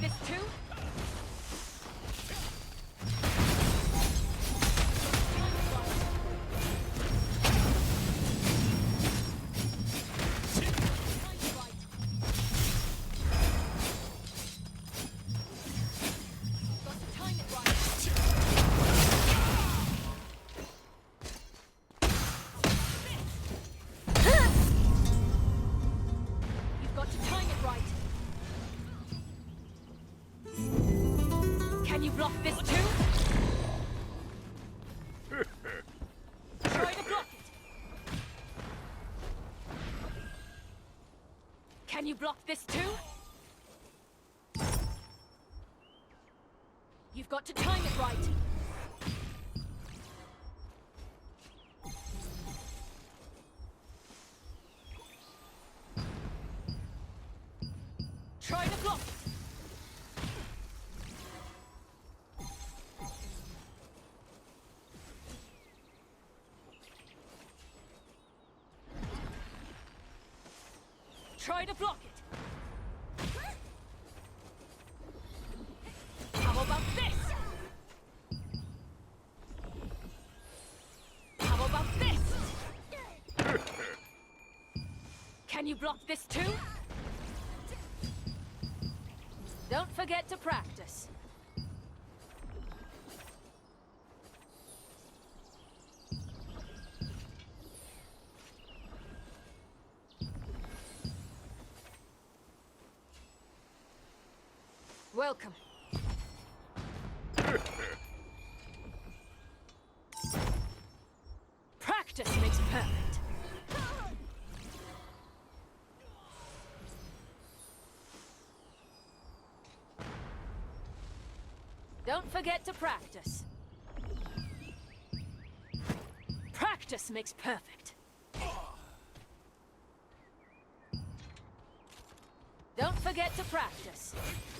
[SPEAKER 8] this too? Can you block this too? Try to block it. Can you block this too? You've got to time it right. Try to block it. Try to block it. How about this? How about this? Can you block this too? Don't forget to practice. Welcome. Practice makes perfect. Don't forget to practice. Practice makes perfect. Don't forget to practice.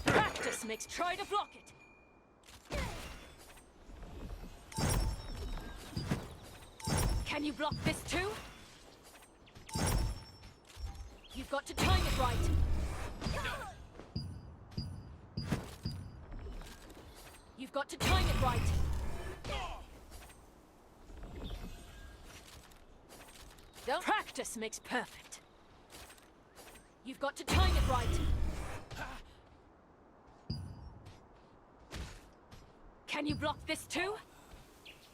[SPEAKER 8] Practice makes... Try to block it. Can you block this too? You've got to time it right. You've got to time it right. Don't... Practice makes perfect. You've got to time it right. Can you block this too?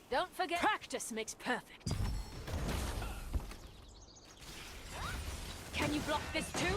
[SPEAKER 8] Don't forget... Practice makes perfect. Can you block this too?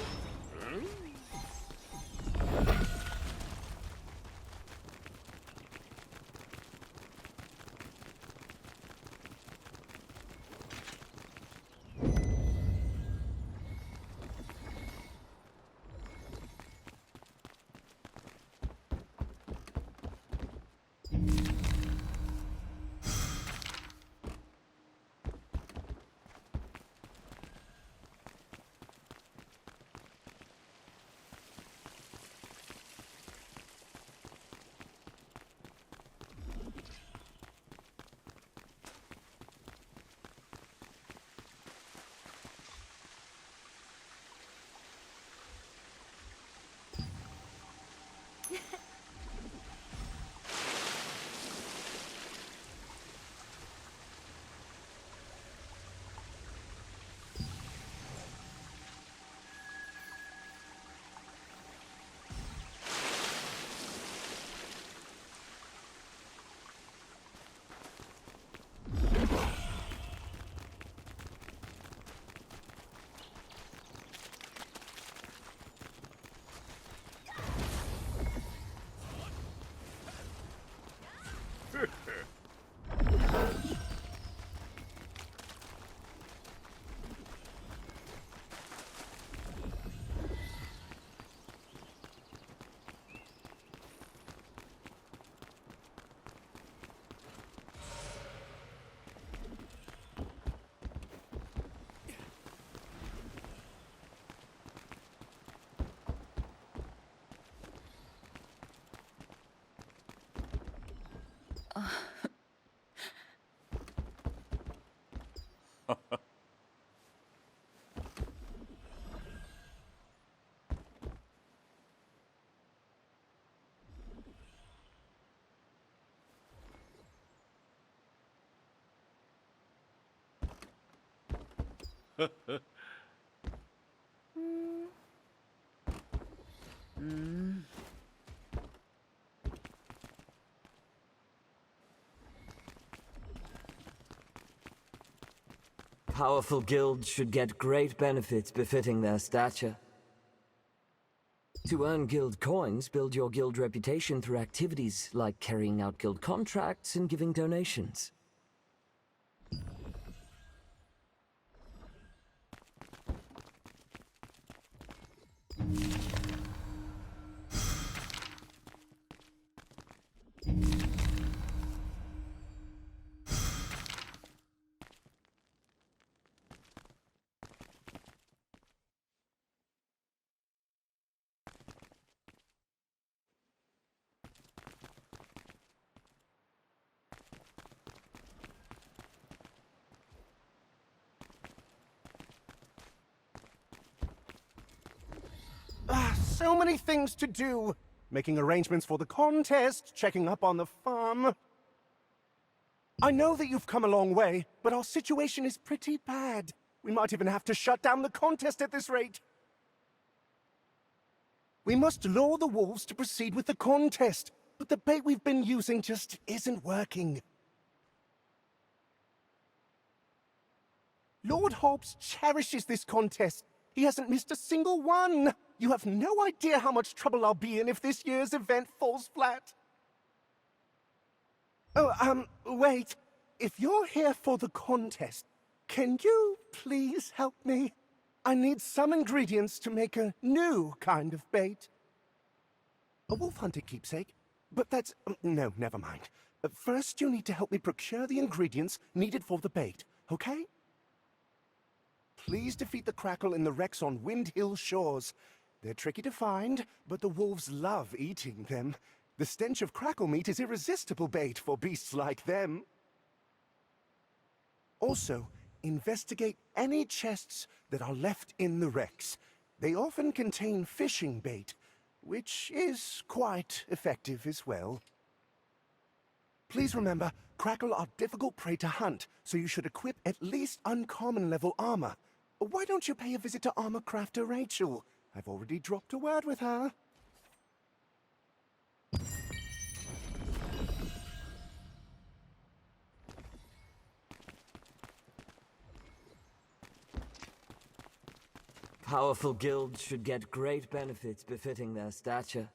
[SPEAKER 1] Powerful guilds should get great benefits befitting their stature. To earn guild coins, build your guild reputation through activities like carrying out guild contracts and giving donations.
[SPEAKER 21] So many things to do. Making arrangements for the contest, checking up on the farm. I know that you've come a long way, but our situation is pretty bad. We might even have to shut down the contest at this rate. We must lure the wolves to proceed with the contest, but the bait we've been using just isn't working. Lord Hobbs cherishes this contest. He hasn't missed a single one. You have no idea how much trouble I'll be in if this year's event falls flat. Oh, wait. If you're here for the contest, can you please help me? I need some ingredients to make a new kind of bait. A wolf hunter keepsake? But that's... no, never mind. First, you need to help me procure the ingredients needed for the bait, okay? Please defeat the Crackle in the wrecks on Wind Hill shores. They're tricky to find, but the wolves love eating them. The stench of crackle meat is irresistible bait for beasts like them. Also, investigate any chests that are left in the wrecks. They often contain fishing bait, which is quite effective as well. Please remember, crackle are difficult prey to hunt, so you should equip at least uncommon level armor. Why don't you pay a visit to armor crafter Rachel? I've already dropped a word with her.
[SPEAKER 1] Powerful guilds should get great benefits befitting their stature.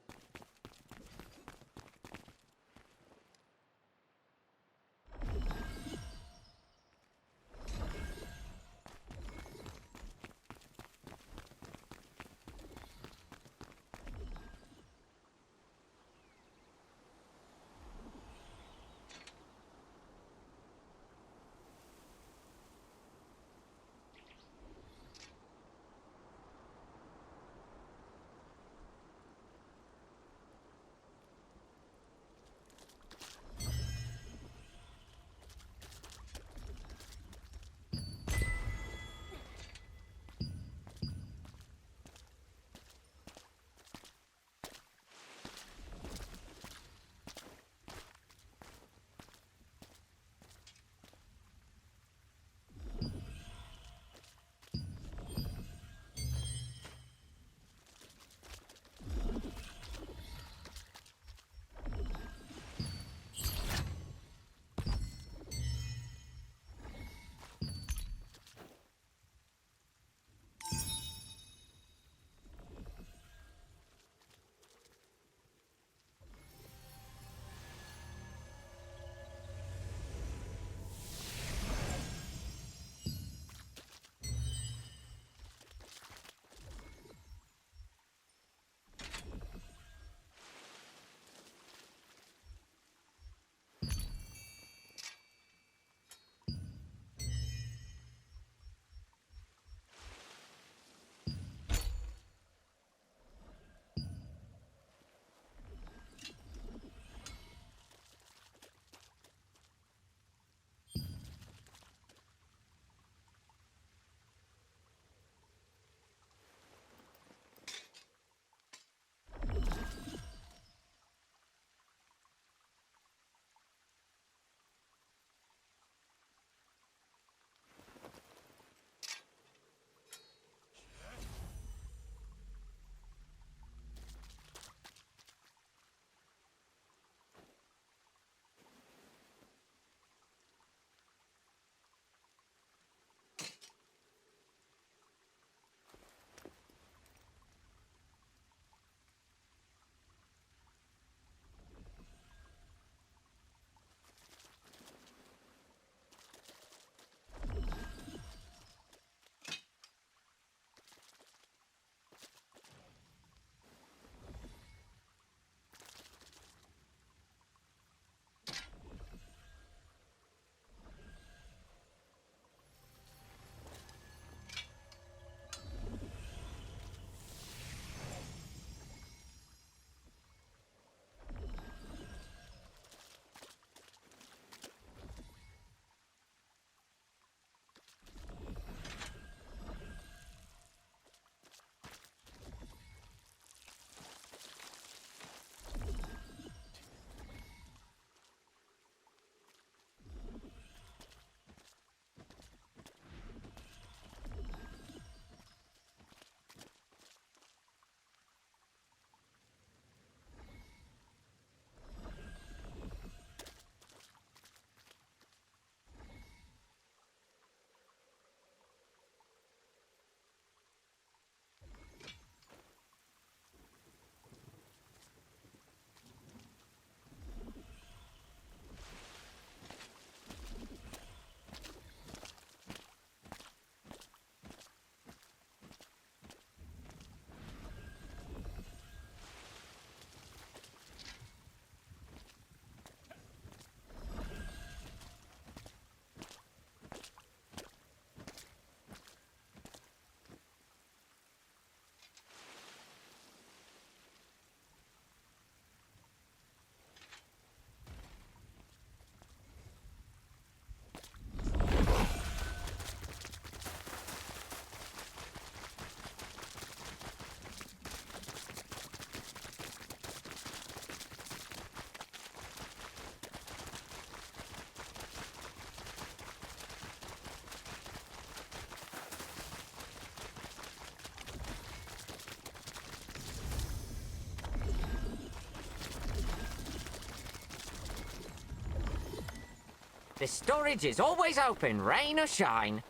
[SPEAKER 1] The storage is always open, rain or shine.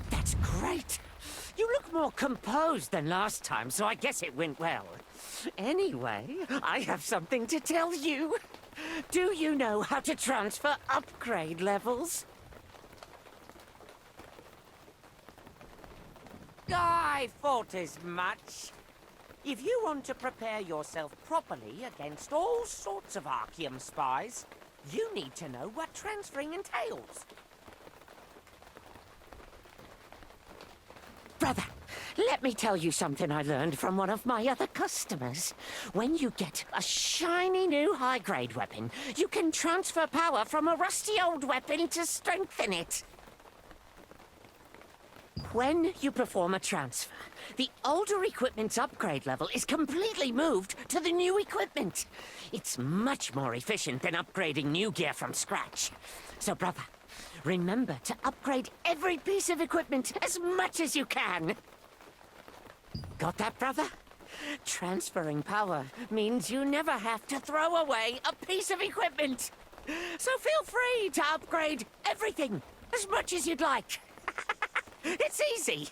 [SPEAKER 1] That's great. You look more composed than last time, so I guess it went well. Anyway, I have something to tell you. Do you know how to transfer upgrade levels? I thought as much. If you want to prepare yourself properly against all sorts of Archeum spies, you need to know what transferring entails. Brother, let me tell you something I learned from one of my other customers. When you get a shiny new high-grade weapon, you can transfer power from a rusty old weapon to strengthen it. When you perform a transfer, the older equipment's upgrade level is completely moved to the new equipment. It's much more efficient than upgrading new gear from scratch. So, brother, remember to upgrade every piece of equipment as much as you can. Got that, brother? Transferring power means you never have to throw away a piece of equipment. So feel free to upgrade everything as much as you'd like. It's easy.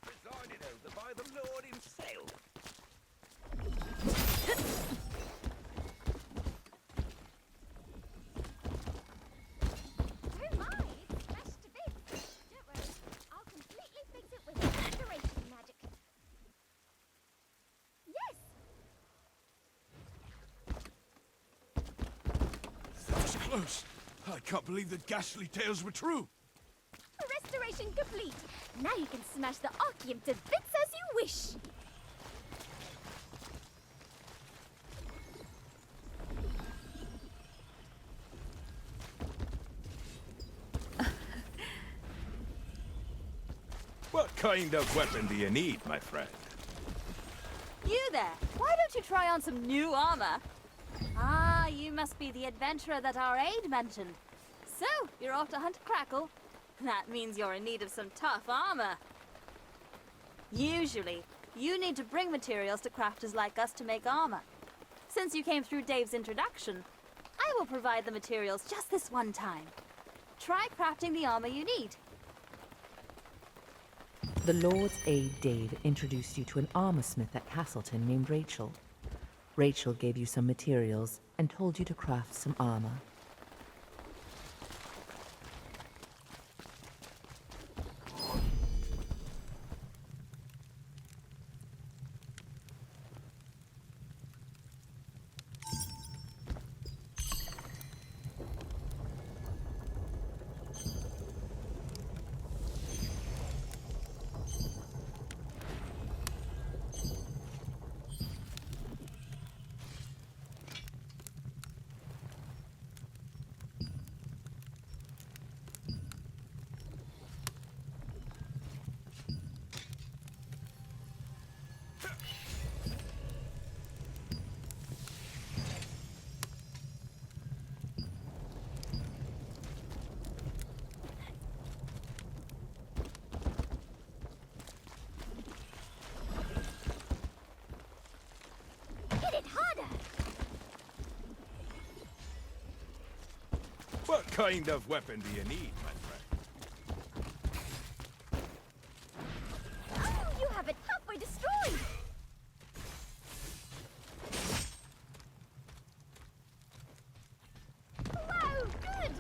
[SPEAKER 14] Presided over by the Lord himself.
[SPEAKER 19] Oh my, it's smashed to bits. Don't worry, I'll completely fix it with restoration magic. Yes!
[SPEAKER 5] That was close. I can't believe the ghastly tales were true.
[SPEAKER 19] Restoration complete. Now you can smash the Archeum to bits as you wish.
[SPEAKER 6] What kind of weapon do you need, my friend?
[SPEAKER 8] You there! Why don't you try on some new armor? Ah, you must be the adventurer that our aide mentioned. So, you're off to hunt Crackle? That means you're in need of some tough armor. Usually, you need to bring materials to crafters like us to make armor. Since you came through Dave's introduction, I will provide the materials just this one time. Try crafting the armor you need.
[SPEAKER 10] The Lord's aide Dave introduced you to an armorsmith at Castleton named Rachel. Rachel gave you some materials and told you to craft some armor.
[SPEAKER 19] Hit it harder!
[SPEAKER 6] What kind of weapon do you need, my friend?
[SPEAKER 19] Oh, you have it halfway destroyed! Wow, good!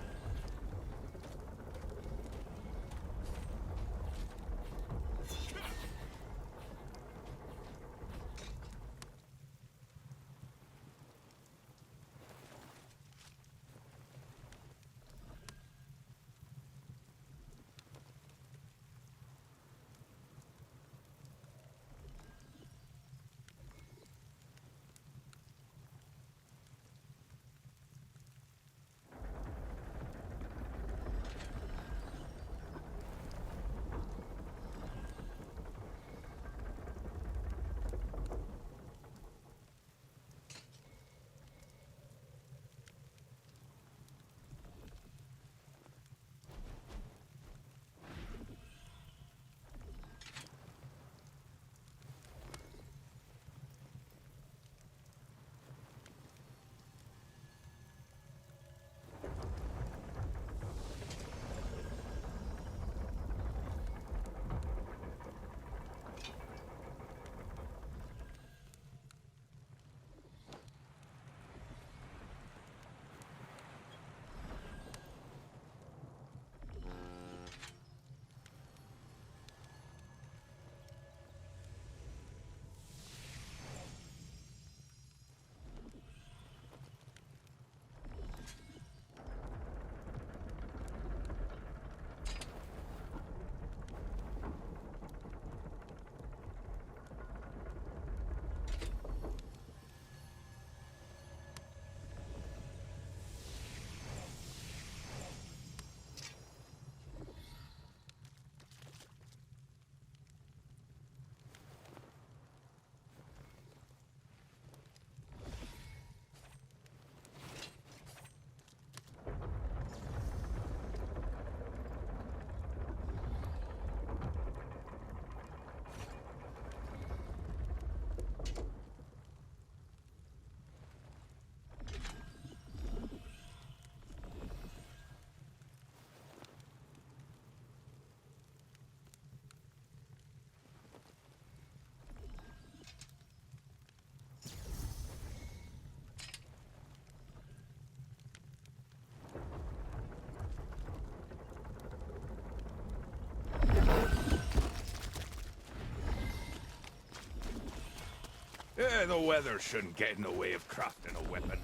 [SPEAKER 6] Why, the weather shouldn't get in the way of crafting a weapon.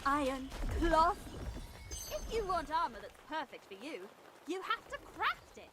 [SPEAKER 8] Iron, cloth. If you want armor that's perfect for you, you have to craft it.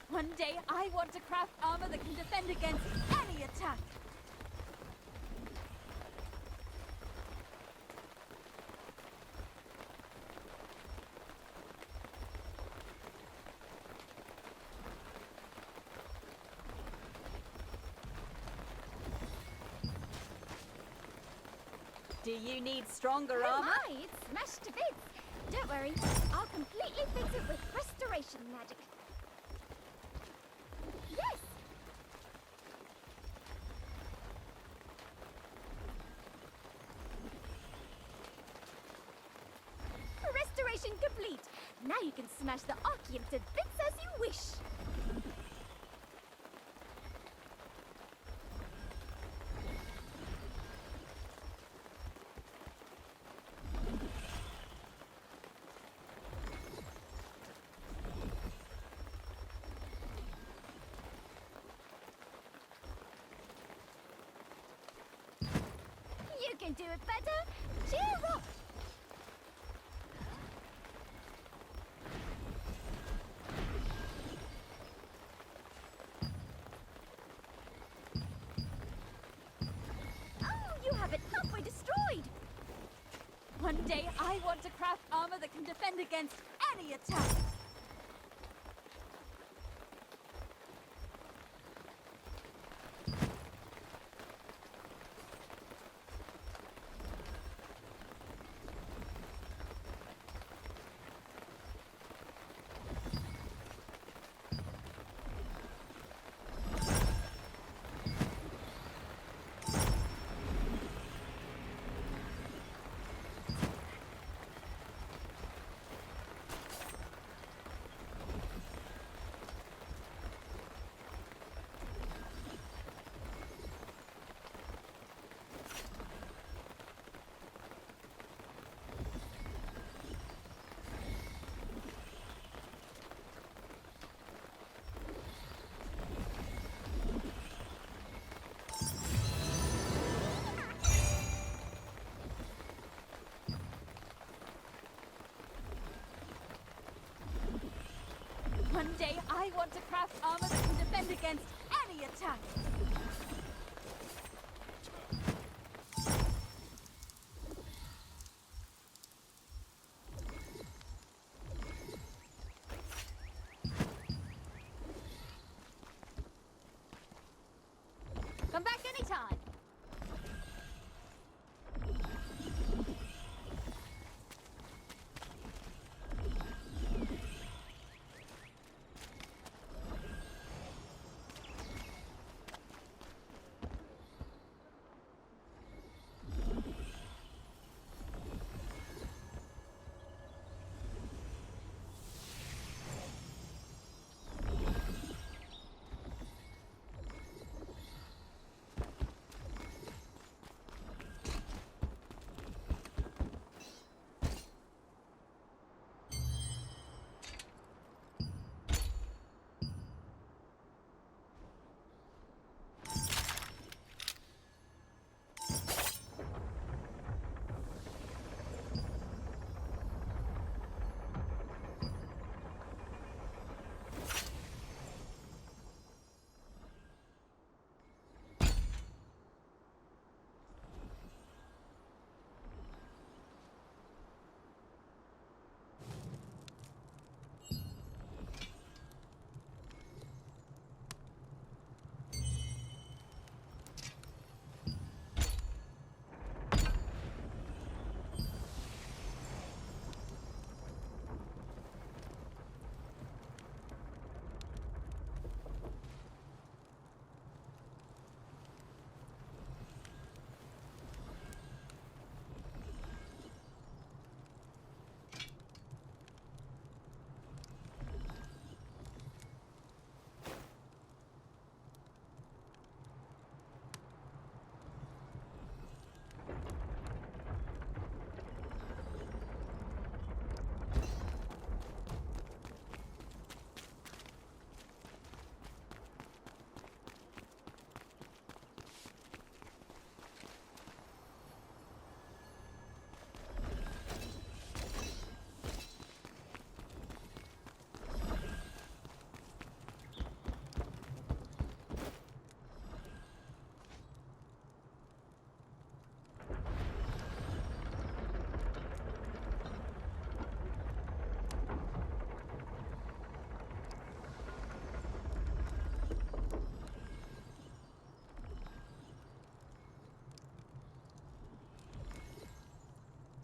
[SPEAKER 8] One day, I want to craft armor that can defend against any attack. Do you need stronger armor?
[SPEAKER 19] Oh my, it's smashed to bits. Don't worry, I'll completely fix it with restoration magic. Yes! Restoration complete. Now you can smash the Archeum to bits as you wish. You can do it better. Cheer up! Oh, you have it halfway destroyed!
[SPEAKER 8] One day, I want to craft armor that can defend against any attack. One day, I want to craft armor that can defend against any attack. Come back anytime.